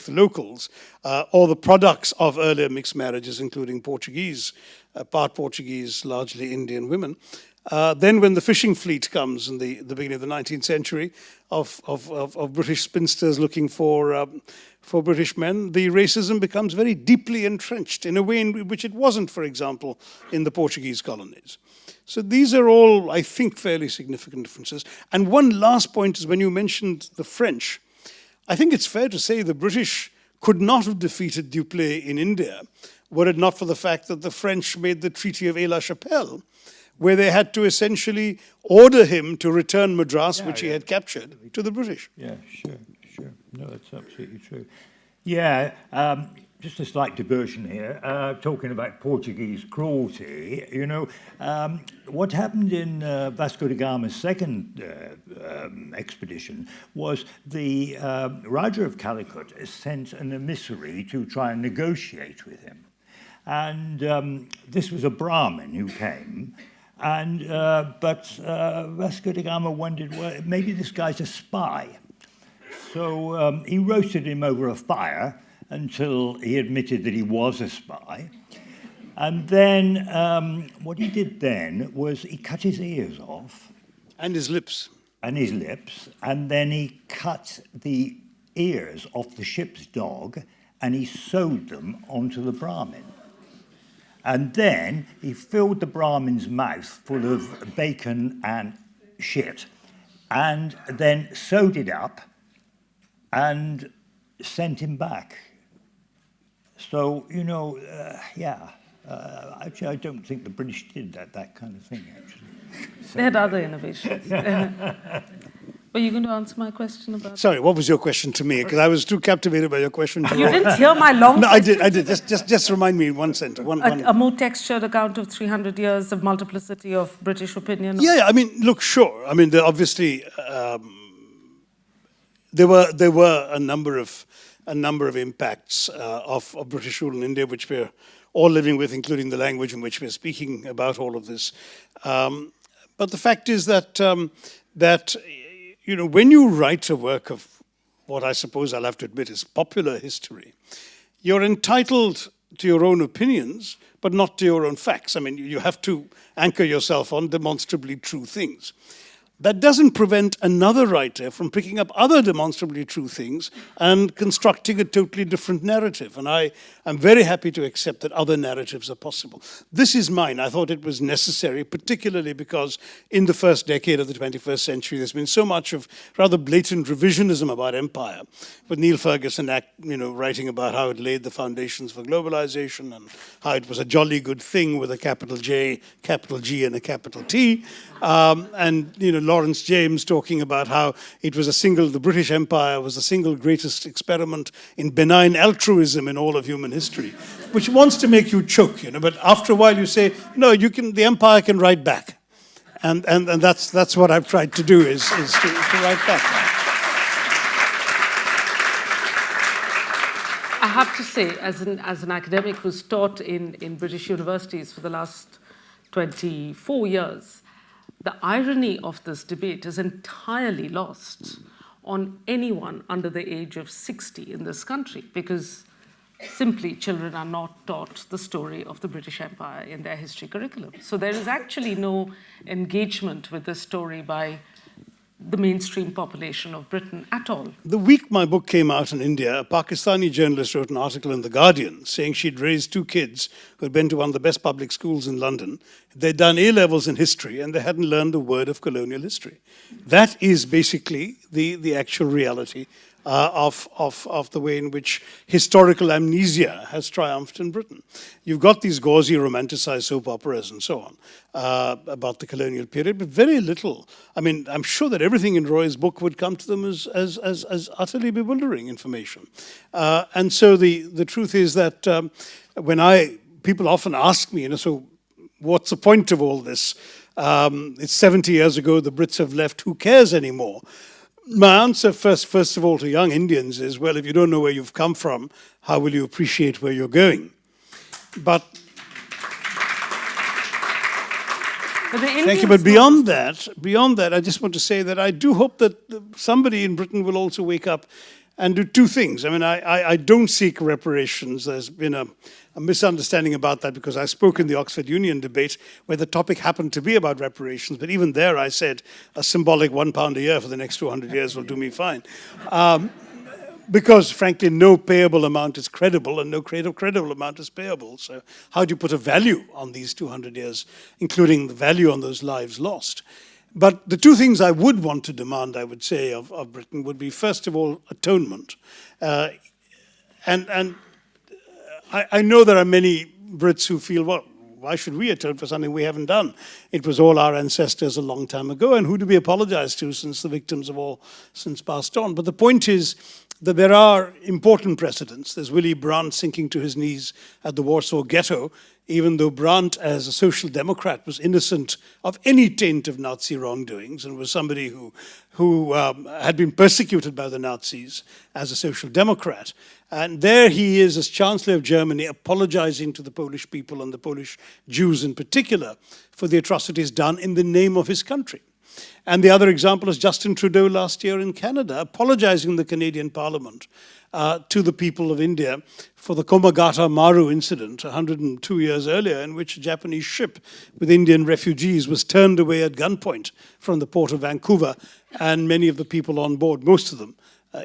locals, or the products of earlier mixed marriages, including Portuguese, part Portuguese, largely Indian women. Then when the fishing fleet comes in the beginning of the 19th century of British spinsters looking for British men, the racism becomes very deeply entrenched in a way in which it wasn't, for example, in the Portuguese colonies. So these are all, I think, fairly significant differences. And one last point is when you mentioned the French, I think it's fair to say the British could not have defeated Dupleix in India were it not for the fact that the French made the Treaty of Aix-la-Chapelle, where they had to essentially order him to return Madras, which he had captured, to the British. Yeah, sure. No, that's absolutely true. Yeah, just a slight diversion here, talking about Portuguese cruelty. What happened in Vasco da Gama's second expedition was the Raja of Calicut sent an emissary to try and negotiate with him. And this was a Brahmin who came, but Vasco da Gama wondered, well, maybe this guy's a spy. So he roasted him over a fire until he admitted that he was a spy. And then what he did then was he cut his ears off. And his lips. And then he cut the ears off the ship's dog and he sewed them onto the Brahmin. And then he filled the Brahmin's mouth full of bacon and shit, and then sewed it up and sent him back. So, actually, I don't think the British did that kind of thing, actually. They had other innovations. Were you going to answer my question about... Sorry, what was your question to me? Because I was too captivated by your question. You didn't hear my long question? No, I did. Just remind me in one sentence. A more textured account of 300 years of multiplicity of British opinion? Yeah, I mean, look, sure. I mean, obviously, there were a number of impacts of British rule in India, which we're all living with, including the language in which we're speaking about all of this. But the fact is that when you write a work of what I suppose I'll have to admit is popular history, you're entitled to your own opinions, but not to your own facts. I mean, you have to anchor yourself on demonstrably true things. that doesn't prevent another writer from picking up other demonstrably true things and constructing a totally different narrative. And I'm very happy to accept that other narratives are possible. This is mine. I thought it was necessary, particularly because in the first decade of the 21st century, there's been so much of rather blatant revisionism about empire, with Neil Ferguson writing about how it laid the foundations for globalization and how it was a jolly good thing with a capital J, capital G, and a capital T. Lawrence James talking about how it was the British Empire was the single greatest experiment in benign altruism in all of human history, which wants to make you choke, but after a while you say, no, the empire can write back. And that's what I've tried to do is to write back. I have to say, as an academic who's taught in British universities for the last 24 years, the irony of this debate is entirely lost on anyone under the age of 60 in this country, because simply children are not taught the story of the British Empire in their history curriculum. So there is actually no engagement with this story by the mainstream population of Britain at all. The week my book came out in India, a Pakistani journalist wrote an article in The Guardian saying she'd raised 2 kids who had been to one of the best public schools in London. They'd done A-levels in history and they hadn't learned a word of colonial history. That is basically the actual reality of the way in which historical amnesia has triumphed in Britain. You've got these gauzy romanticized soap operas and so on about the colonial period, but very little. I mean, I'm sure that everything in Roy's book would come to them as utterly bewildering information. And so the truth is that people often ask me, so what's the point of all this? It's 70 years ago, the Brits have left, who cares anymore? My answer first of all to young Indians is, well, if you don't know where you've come from, how will you appreciate where you're going? But thank you. But beyond that, I just want to say that I do hope that somebody in Britain will also wake up and do 2 things. I mean, I don't seek reparations. There's been a misunderstanding about that because I spoke in the Oxford Union debate where the topic happened to be about reparations. But even there I said a symbolic £1 a year for the next 200 years will do me fine. Because frankly, no payable amount is credible and no credible amount is payable. So how do you put a value on these 200 years, including the value on those lives lost? But the 2 things I would want to demand, I would say, of Britain would be, first of all, atonement. I know there are many Brits who feel, well, why should we atone for something we haven't done? It was all our ancestors a long time ago, and who do we apologize to since the victims have all since passed on? But the point is that there are important precedents. There's Willy Brandt sinking to his knees at the Warsaw Ghetto, even though Brandt, as a social democrat, was innocent of any taint of Nazi wrongdoings and was somebody who had been persecuted by the Nazis as a social democrat. And there he is, as Chancellor of Germany, apologizing to the Polish people and the Polish Jews in particular for the atrocities done in the name of his country. And the other example is Justin Trudeau last year in Canada, apologizing in the Canadian Parliament to the people of India for the Komagata Maru incident 102 years earlier, in which a Japanese ship with Indian refugees was turned away at gunpoint from the port of Vancouver, and many of the people on board, most of them,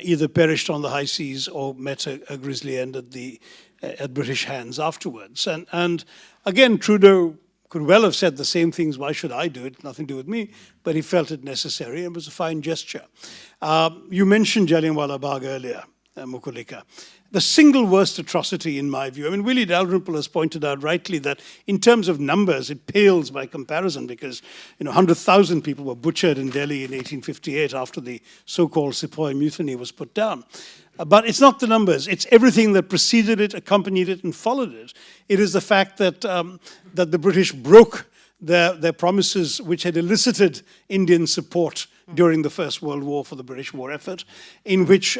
either perished on the high seas or met a grisly end at British hands afterwards. And again, Trudeau could well have said the same things, why should I do it, nothing to do with me, but he felt it necessary and it was a fine gesture. You mentioned Jallianwala Bagh earlier, Mukulika. The single worst atrocity in my view, I mean, Willie Dalrymple has pointed out rightly that in terms of numbers, it pales by comparison because 100,000 people were butchered in Delhi in 1858 after the so-called Sepoy Mutiny was put down. But it's not the numbers, it's everything that preceded it, accompanied it, and followed it. It is the fact that the British broke their promises which had elicited Indian support during the First World War for the British war effort, in which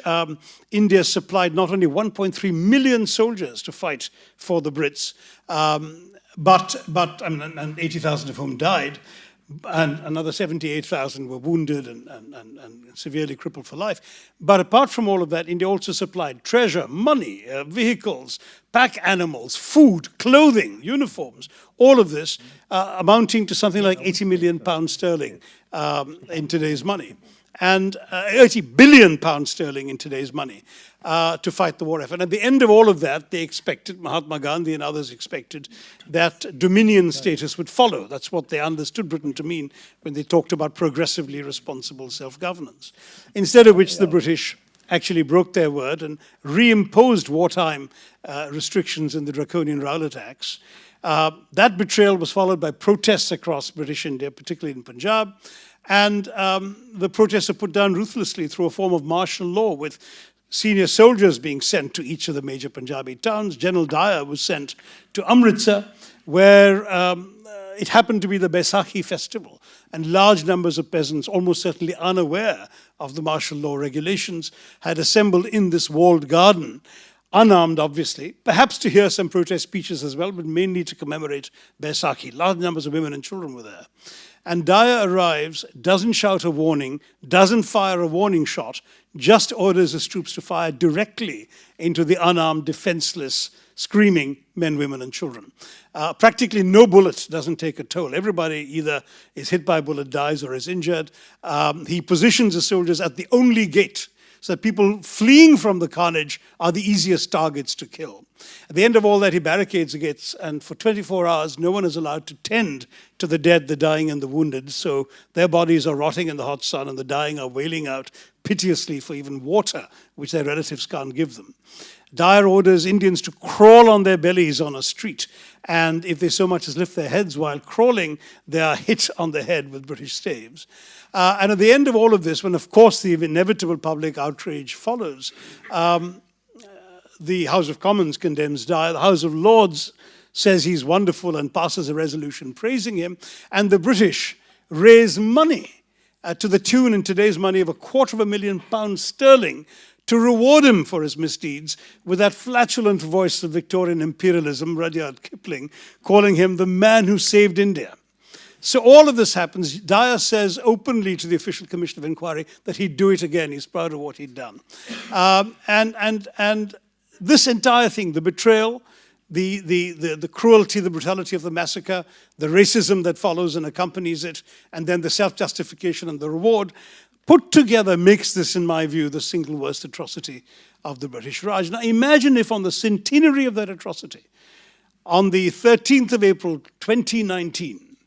India supplied not only 1.3 million soldiers to fight for the Brits, and 80,000 of whom died, and another 78,000 were wounded and severely crippled for life. But apart from all of that, India also supplied treasure, money, vehicles, pack animals, food, clothing, uniforms, all of this amounting to something like 80 million pounds sterling in today's money, and 80 billion pounds sterling in today's money to fight the war effort. And at the end of all of that, they expected, Mahatma Gandhi and others expected, that dominion status would follow. That's what they understood Britain to mean when they talked about progressively responsible self-governance. Instead of which the British actually broke their word and reimposed wartime restrictions in the draconian Rowlatt Acts. That betrayal was followed by protests across British India, particularly in Punjab. And the protests are put down ruthlessly through a form of martial law, with senior soldiers being sent to each of the major Punjabi towns. General Dyer was sent to Amritsar, where it happened to be the Baisakhi festival, and large numbers of peasants, almost certainly unaware of the martial law regulations, had assembled in this walled garden, unarmed obviously, perhaps to hear some protest speeches as well, but mainly to commemorate Baisakhi. Large numbers of women and children were there. And Dyer arrives, doesn't shout a warning, doesn't fire a warning shot, just orders his troops to fire directly into the unarmed, defenseless, screaming men, women, and children. Practically no bullet doesn't take a toll. Everybody either is hit by a bullet, dies, or is injured. He positions the soldiers at the only gate, so that people fleeing from the carnage are the easiest targets to kill. At the end of all that, he barricades the gates, and for 24 hours, no one is allowed to tend to the dead, the dying, and the wounded, so their bodies are rotting in the hot sun, and the dying are wailing out piteously for even water, which their relatives can't give them. Dyer orders Indians to crawl on their bellies on a street, and if they so much as lift their heads while crawling, they are hit on the head with British staves. And at the end of all of this, when of course the inevitable public outrage follows, the House of Commons condemns Dyer, the House of Lords says he's wonderful and passes a resolution praising him, and the British raise money to the tune in today's money of £250,000 sterling to reward him for his misdeeds, with that flatulent voice of Victorian imperialism, Rudyard Kipling, calling him the man who saved India. So all of this happens. Dyer says openly to the Official Commission of Inquiry that he'd do it again. He's proud of what he'd done. And this entire thing, the betrayal, the cruelty, the brutality of the massacre, the racism that follows and accompanies it, and then the self-justification and the reward, put together makes this, in my view, the single worst atrocity of the British Raj. Now imagine if on the centenary of that atrocity, on the 13th of April 2019,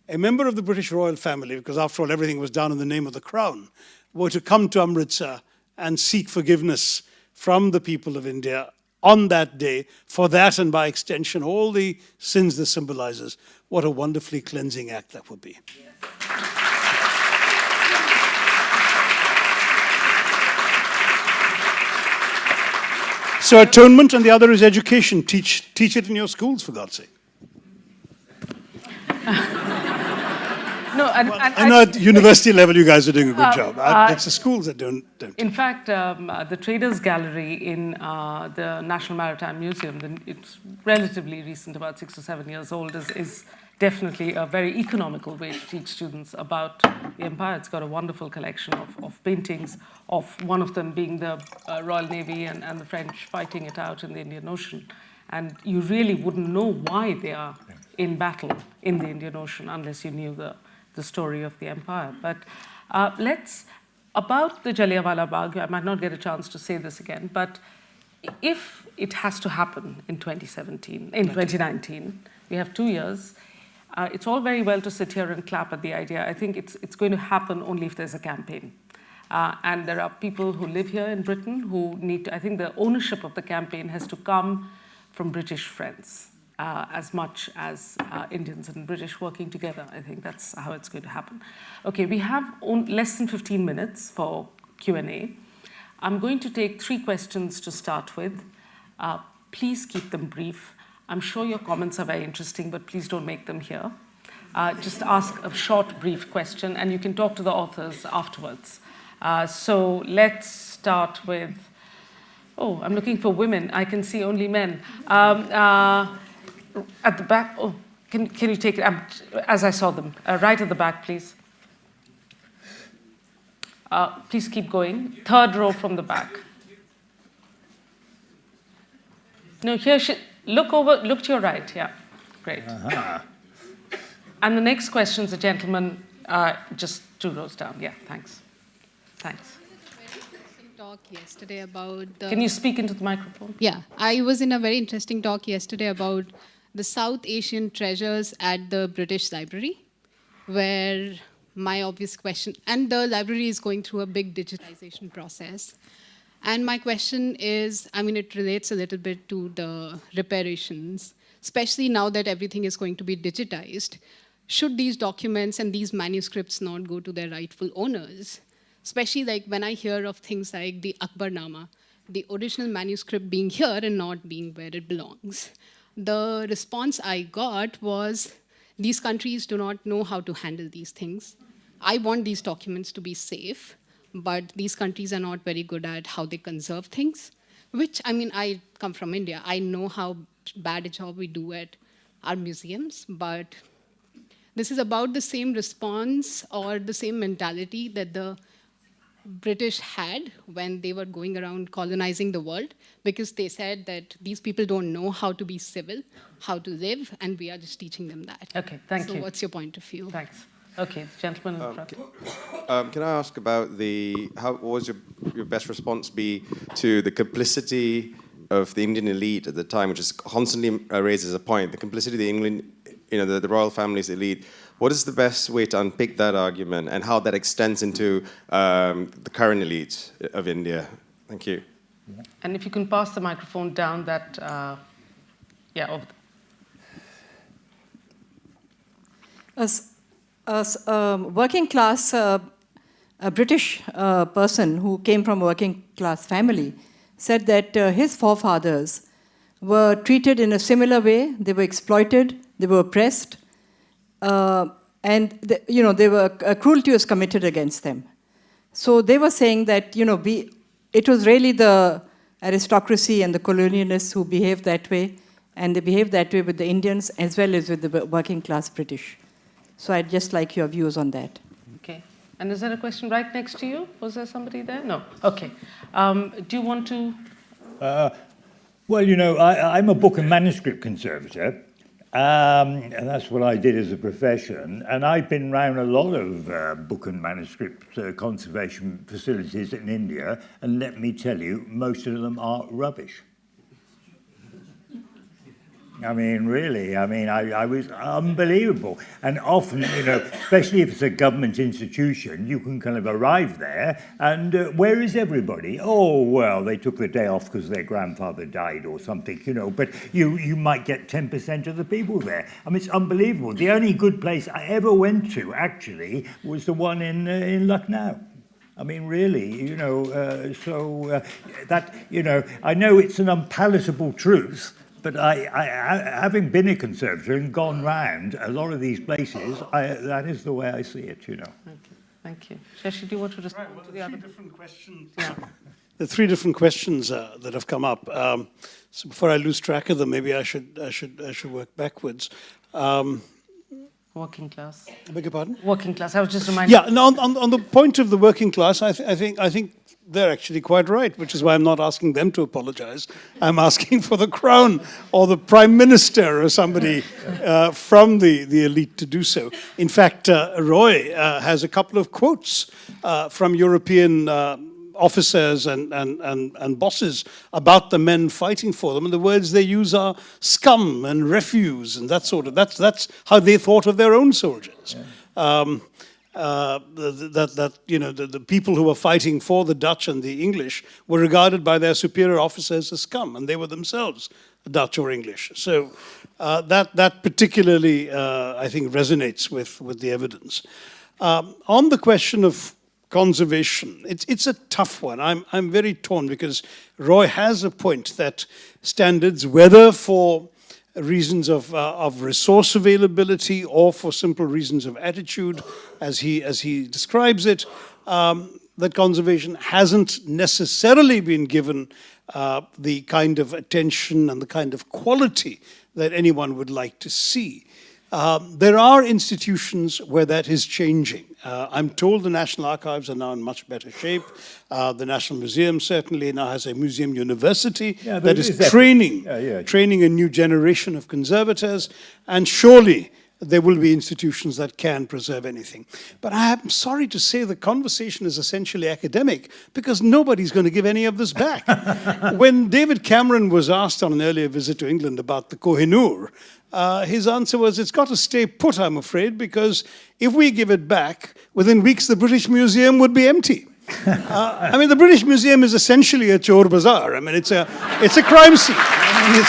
a member of the British royal family, because after all everything was done in the name of the crown, were to come to Amritsar and seek forgiveness from the people of India on that day for that, and by extension all the sins this symbolizes. What a wonderfully cleansing act that would be. So atonement, and the other is education. Teach it in your schools, for God's sake. No, I know at university level you guys are doing a good job. It's the schools that don't. In fact, the Traders Gallery in the National Maritime Museum, it's relatively recent, about 6 or 7 years old, is definitely a very economical way to teach students about the empire. It's got a wonderful collection of paintings, of one of them being the Royal Navy and the French fighting it out in the Indian Ocean. And you really wouldn't know why they are in battle in the Indian Ocean unless you knew the story of the empire. But about the Jallianwala Bagh, I might not get a chance to say this again, but if it has to happen in 2019, we have 2 years, it's all very well to sit here and clap at the idea. I think it's going to happen only if there's a campaign. And there are people who live here in Britain who need to, I think the ownership of the campaign has to come from British friends. As much as Indians and British working together. I think that's how it's going to happen. Okay, we have less than 15 minutes for Q&A. I'm going to take 3 questions to start with. Please keep them brief. I'm sure your comments are very interesting, but please don't make them here. Just ask a short, brief question, and you can talk to the authors afterwards. So let's start with, oh, I'm looking for women. I can see only men. At the back, oh, Can you take it as I saw them? Right at the back, please. Please keep going. Third row from the back. No, here, look to your right, yeah. Great. And the next question is a gentleman just 2 rows down. Yeah, thanks. Thanks. Talk yesterday about the... Can you speak into the microphone? Yeah, I was in a very interesting talk yesterday about the South Asian treasures at the British Library, where my obvious question, and the library is going through a big digitization process. And my question is, I mean, it relates a little bit to the reparations, especially now that everything is going to be digitized. Should these documents and these manuscripts not go to their rightful owners? Especially like when I hear of things like the Akbarnama, the original manuscript being here and not being where it belongs. The response I got was, these countries do not know how to handle these things. I want these documents to be safe, but these countries are not very good at how they conserve things, which, I mean, I come from India. I know how bad a job we do at our museums, but this is about the same response or the same mentality that the British had when they were going around colonizing the world, because they said that these people don't know how to be civil, how to live, and we are just teaching them that. Okay, thank you. So what's your point of view? Thanks. Okay, gentleman in front. Can I ask about what was your best response be to the complicity of the Indian elite at the time, which is constantly raises a point, the complicity of the England, the royal family's elite. What is the best way to unpick that argument and how that extends into the current elite of India? Thank you. And if you can pass the microphone down that, over. As a working class, a British person who came from a working class family said that his forefathers were treated in a similar way. They were exploited, they were oppressed, and cruelty was committed against them. So they were saying that it was really the aristocracy and the colonialists who behaved that way, and they behaved that way with the Indians as well as with the working class British. So I'd just like your views on that. Okay. And is there a question right next to you? Was there somebody there? No. Okay. Do you want to? Well, I'm a book and manuscript conservator, and that's what I did as a profession. And I've been around a lot of book and manuscript conservation facilities in India, and let me tell you, most of them are rubbish. I mean, really, I was unbelievable. And often, especially if it's a government institution, you can kind of arrive there and where is everybody? Oh, well, they took the day off because their grandfather died or something, but you might get 10% of the people there. I mean, it's unbelievable. The only good place I ever went to, actually, was the one in Lucknow. I mean, really, I know it's an unpalatable truth, but I having been a conservator and gone round a lot of these places, that is the way I see it, Thank you. Shashi, do you want to respond to the other? Different questions. Yeah. There are 3 different questions that have come up. So before I lose track of them, maybe I should work backwards. Working class. I beg your pardon? Working class. I was just reminding. Yeah. No, on the point of the working class, I think they're actually quite right, which is why I'm not asking them to apologize. I'm asking for the Crown or the Prime Minister or somebody from the elite to do so. In fact, Roy has a couple of quotes from European officers and bosses about the men fighting for them, and the words they use are scum and refuse and that sort of. That's how they thought of their own soldiers. Yeah. The people who were fighting for the Dutch and the English were regarded by their superior officers as scum, and they were themselves Dutch or English. So that particularly, I think, resonates with the evidence. On the question of conservation, it's a tough one. I'm very torn because Roy has a point that standards, whether for reasons of resource availability or for simple reasons of attitude, as he describes it, that conservation hasn't necessarily been given the kind of attention and the kind of quality that anyone would like to see. There are institutions where that is changing. I'm told the National Archives are now in much better shape. The National Museum certainly now has a museum university that is training a new generation of conservators, and surely there will be institutions that can preserve anything. But I'm sorry to say the conversation is essentially academic because nobody's going to give any of this back. When David Cameron was asked on an earlier visit to England about the Kohinoor, his answer was, it's got to stay put, I'm afraid, because if we give it back, within weeks the British Museum would be empty. I mean, the British Museum is essentially a chor bazaar. I mean, it's a crime scene. I mean,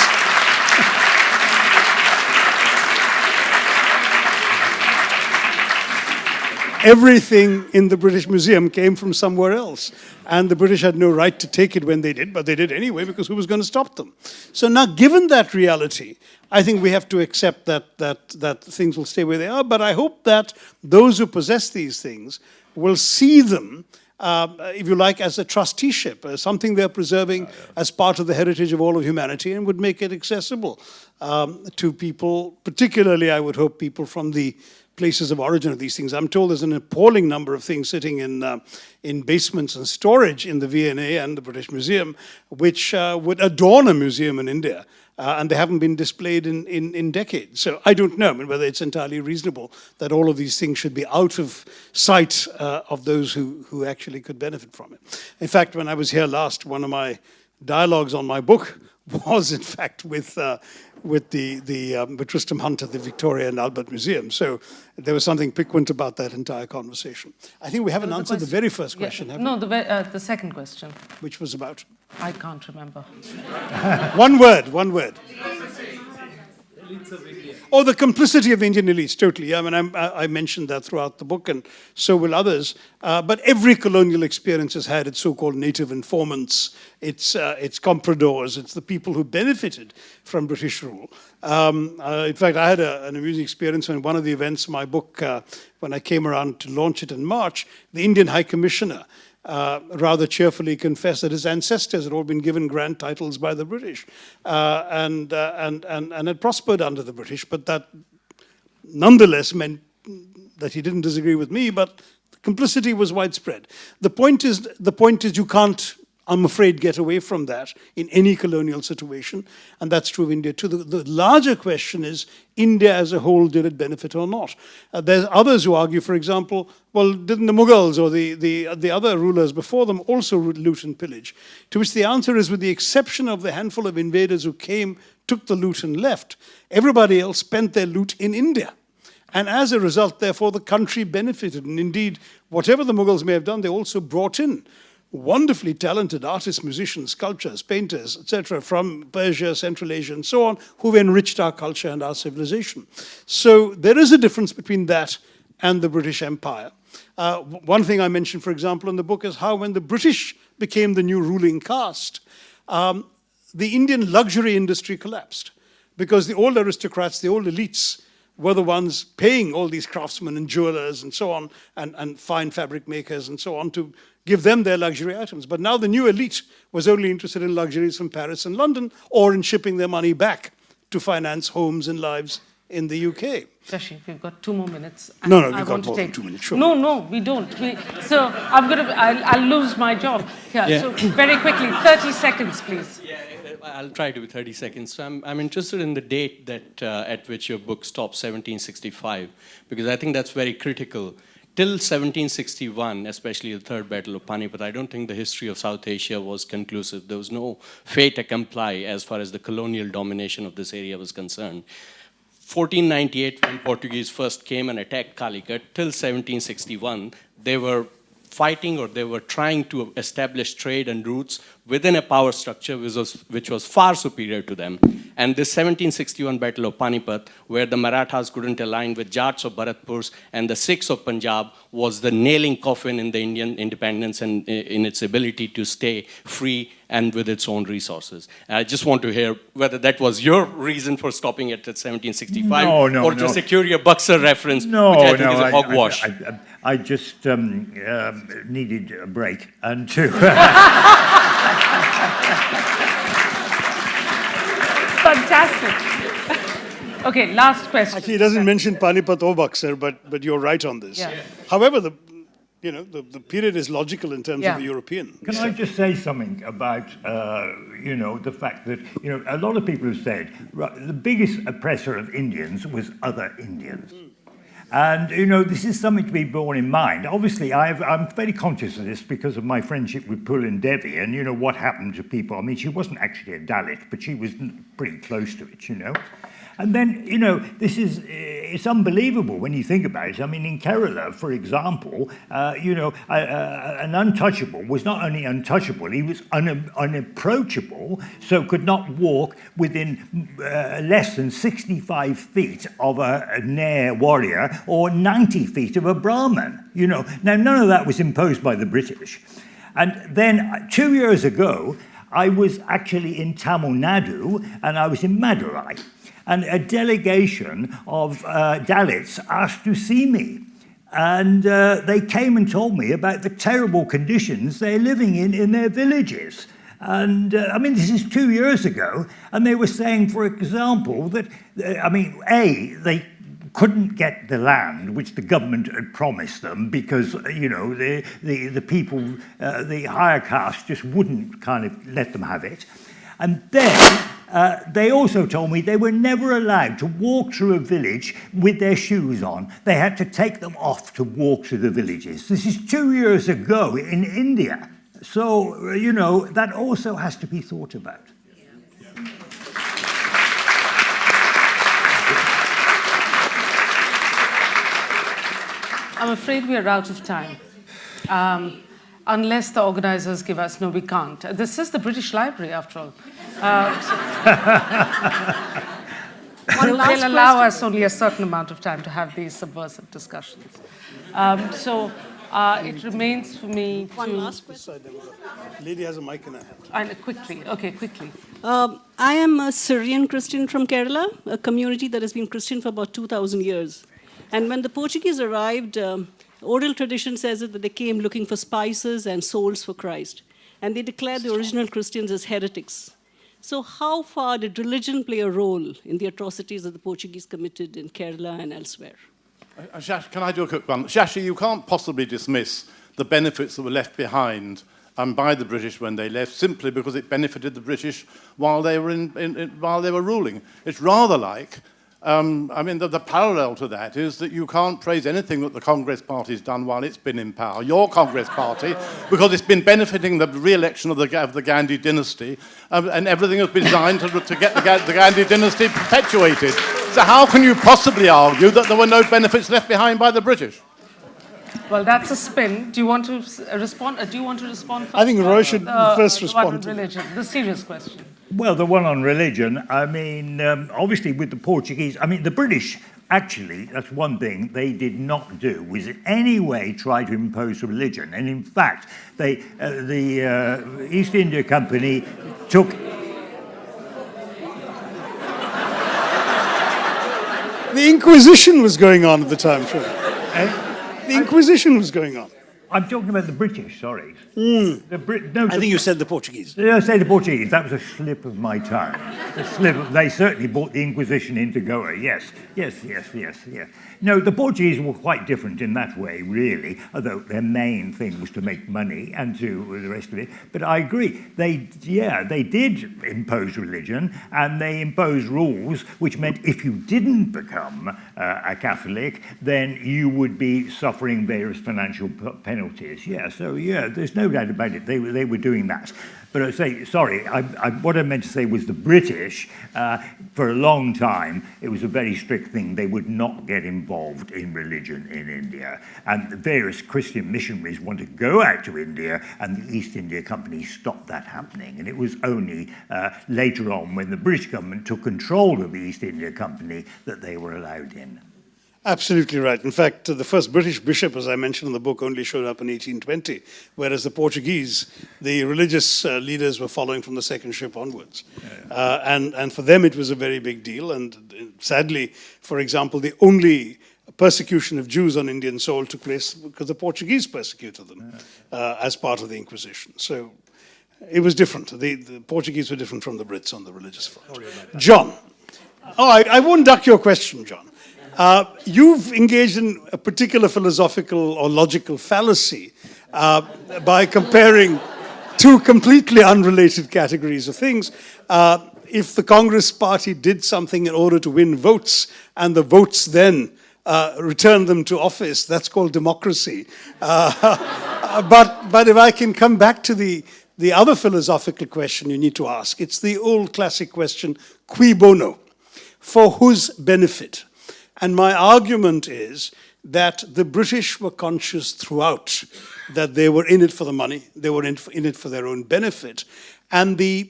everything in the British Museum came from somewhere else. And the British had no right to take it when they did, but they did anyway because who was going to stop them? So now, given that reality, I think we have to accept that things will stay where they are. But I hope that those who possess these things will see them, if you like, as a trusteeship, as something they're preserving as part of the heritage of all of humanity, and would make it accessible to people, particularly, I would hope, people from the places of origin of these things. I'm told there's an appalling number of things sitting in basements and storage in the V&A and the British Museum, which would adorn a museum in India, and they haven't been displayed in decades. So I don't know whether it's entirely reasonable that all of these things should be out of sight of those who actually could benefit from it. In fact, when I was here last, one of my dialogues on my book was, in fact, with Tristram Hunt at the Victoria and Albert Museum. So there was something piquant about that entire conversation. I think we haven't answered the very first question, have we? The second question. Which was about? I can't remember. One word. Oh, the complicity of Indian elites, totally. I mean, I mentioned that throughout the book, and so will others. But every colonial experience has had its so-called native informants, its compradors, it's the people who benefited from British rule. In fact, I had an amusing experience when one of the events, my book, when I came around to launch it in March, the Indian High Commissioner rather cheerfully confessed that his ancestors had all been given grand titles by the British and had prospered under the British, but that nonetheless meant that he didn't disagree with me, but complicity was widespread. The point is you can't, I'm afraid, get away from that in any colonial situation, and that's true of India too. The larger question is, India as a whole, did it benefit or not? There's others who argue, for example, well, didn't the Mughals or the other rulers before them also loot and pillage? To which the answer is, with the exception of the handful of invaders who came, took the loot and left, everybody else spent their loot in India. And as a result, therefore, the country benefited. And indeed, whatever the Mughals may have done, they also brought in wonderfully talented artists, musicians, sculptors, painters, etc., from Persia, Central Asia, and so on, who've enriched our culture and our civilization. So there is a difference between that and the British Empire. One thing I mentioned, for example, in the book is how when the British became the new ruling caste, the Indian luxury industry collapsed because the old aristocrats, the old elites, were the ones paying all these craftsmen and jewelers and so on, and fine fabric makers and so on, to give them their luxury items. But now the new elite was only interested in luxuries from Paris and London, or in shipping their money back to finance homes and lives in the UK. Shashi, we've got 2 more minutes. No, we've got more than 2 minutes, sure. No, we don't. So I'll lose my job. Yeah. So very quickly, 30 seconds, please. Yeah, I'll try to be 30 seconds. So I'm interested in the date that at which your book stops, 1765, because I think that's very critical. Till 1761, especially the Third Battle of Panipat, I don't think the history of South Asia was conclusive. There was no fait accompli as far as the colonial domination of this area was concerned. 1498, when Portuguese first came and attacked Calicut, till 1761, they were fighting, or they were trying to establish trade and routes within a power structure which was far superior to them. And this 1761 Battle of Panipat, where the Marathas couldn't align with Jats of Bharatpur and the Sikhs of Punjab, was the nailing coffin in the Indian independence and in its ability to stay free and with its own resources. And I just want to hear whether that was your reason for stopping it at 1765, or just a Curia Buxer reference, which I think is a hogwash. I just needed a break and to... Fantastic. Okay, last question. Actually, he doesn't mention Panipat or Buxar, but you're right on this. Yeah. However, the period is logical in terms of the European. Can I just say something about, the fact that, a lot of people have said the biggest oppressor of Indians was other Indians. And, this is something to be borne in mind. Obviously, I'm very conscious of this because of my friendship with Pulin Devi and, what happened to people. I mean, she wasn't actually a Dalit, but she was pretty close to it, And then, it's unbelievable when you think about it. I mean, in Kerala, for example, an untouchable was not only untouchable, he was unapproachable, so could not walk within less than 65 feet of a Nair warrior or 90 feet of a Brahmin. Now, none of that was imposed by the British. And then 2 years ago, I was actually in Tamil Nadu, and I was in Madurai. And a delegation of Dalits asked to see me. And they came and told me about the terrible conditions they're living in their villages. And, this is 2 years ago, and they were saying, for example, that, they couldn't get the land which the government had promised them because, the people, the higher caste just wouldn't kind of let them have it. And then they also told me they were never allowed to walk through a village with their shoes on. They had to take them off to walk through the villages. This is 2 years ago in India. So, that also has to be thought about. I'm afraid we are out of time. Unless the organizers give us, no, we can't. This is the British Library, after all. They'll allow us only a certain amount of time to have these subversive discussions. It remains for me to... One last question. Lady has a mic in her hand. Quickly. I am a Syrian Christian from Kerala, a community that has been Christian for about 2,000 years. And when the Portuguese arrived, oral tradition says that they came looking for spices and souls for Christ. And they declared the original Christians as heretics. So how far did religion play a role in the atrocities that the Portuguese committed in Kerala and elsewhere? Shashi, can I do a quick one? Shashi, you can't possibly dismiss the benefits that were left behind by the British when they left simply because it benefited the British while they were while they were ruling. It's rather like the parallel to that is that you can't praise anything that the Congress Party's done while it's been in power, your Congress Party, because it's been benefiting the re-election of the Gandhi dynasty, and everything has been designed to get the Gandhi dynasty perpetuated. So how can you possibly argue that there were no benefits left behind by the British? Well, that's a spin. Do you want to respond? Do you want to respond first? I think Roy should first respond to religion, the serious question. Well, the one on religion, obviously with the Portuguese, the British, actually, that's one thing they did not do, was in any way try to impose religion. And in fact, the East India Company took... The Inquisition was going on at the time, sure. The Inquisition was going on. I'm talking about the British, sorry. I think you said the Portuguese. Did I say the Portuguese? That was a slip of my tongue. They certainly brought the Inquisition into Goa, yes. No, the Portuguese were quite different in that way, really, although their main thing was to make money and to the rest of it. But I agree, they did impose religion, and they imposed rules, which meant if you didn't become a Catholic, then you would be suffering various financial penalties. There's no doubt about it. They were doing that. But I say, sorry, what I meant to say was the British, for a long time, it was a very strict thing. They would not get involved in religion in India. And the various Christian missionaries wanted to go out to India, and the East India Company stopped that happening. And it was only later on, when the British government took control of the East India Company, that they were allowed in. Absolutely right. In fact, the first British bishop, as I mentioned in the book, only showed up in 1820, whereas the Portuguese, the religious leaders were following from the second ship onwards. And for them, it was a very big deal. And sadly, for example, the only persecution of Jews on Indian soil took place because the Portuguese persecuted them as part of the Inquisition. So it was different. The Portuguese were different from the Brits on the religious front. John. Oh, I won't duck your question, John. You've engaged in a particular philosophical or logical fallacy by comparing two completely unrelated categories of things. If the Congress Party did something in order to win votes, and the votes then returned them to office, that's called democracy. But if I can come back to the other philosophical question you need to ask, it's the old classic question, cui bono? For whose benefit? And my argument is that the British were conscious throughout that they were in it for the money, they were in it for their own benefit, and the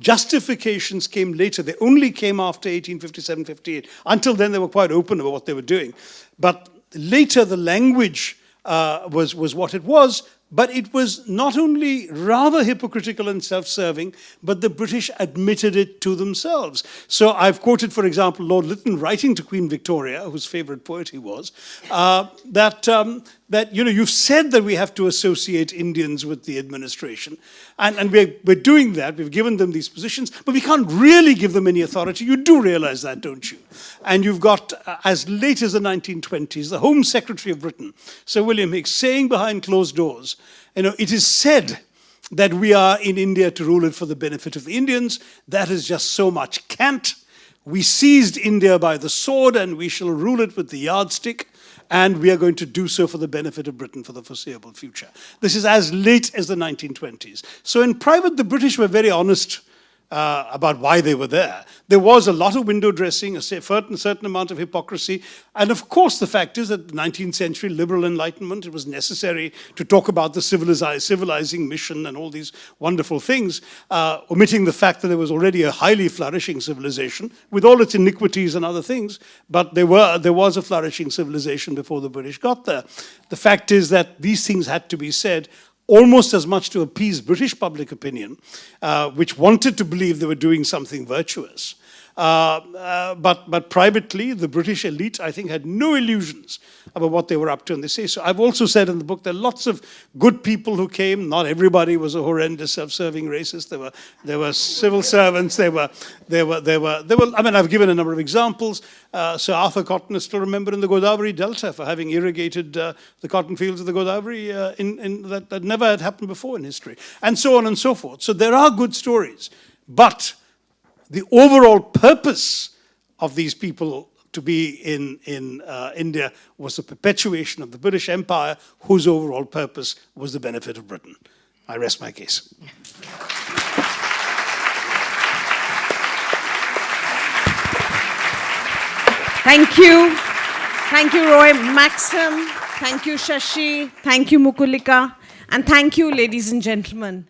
justifications came later. They only came after 1857-58. Until then, they were quite open about what they were doing. But later, the language was what it was, but it was not only rather hypocritical and self-serving, but the British admitted it to themselves. So I've quoted, for example, Lord Lytton writing to Queen Victoria, whose favorite poet he was, that you've said that we have to associate Indians with the administration, and we're doing that. We've given them these positions, but we can't really give them any authority. You do realize that, don't you? And you've got, as late as the 1920s, the Home Secretary of Britain, Sir William Hicks, saying behind closed doors, it is said that we are in India to rule it for the benefit of the Indians. That is just so much cant. We seized India by the sword, and we shall rule it with the yardstick, and we are going to do so for the benefit of Britain for the foreseeable future. This is as late as the 1920s. So in private, the British were very honest about why they were there. There was a lot of window dressing, a certain amount of hypocrisy, and of course the fact is that the 19th century liberal enlightenment, it was necessary to talk about the civilizing mission and all these wonderful things, omitting the fact that there was already a highly flourishing civilization with all its iniquities and other things, but there was a flourishing civilization before the British got there. The fact is that these things had to be said almost as much to appease British public opinion, which wanted to believe they were doing something virtuous. But privately, the British elite, I think, had no illusions about what they were up to, and they say so. I've also said in the book there are lots of good people who came. Not everybody was a horrendous, self-serving racist. There were civil servants. There were. I mean, I've given a number of examples. Sir Arthur Cotton is still remembered in the Godavari Delta for having irrigated the cotton fields of the Godavari that never had happened before in history, and so on and so forth. So there are good stories, but the overall purpose of these people to be in India was the perpetuation of the British Empire, whose overall purpose was the benefit of Britain. I rest my case. Thank you. Thank you, Roy. Moxham. Thank you, Shashi. Thank you, Mukulika. And thank you, ladies and gentlemen.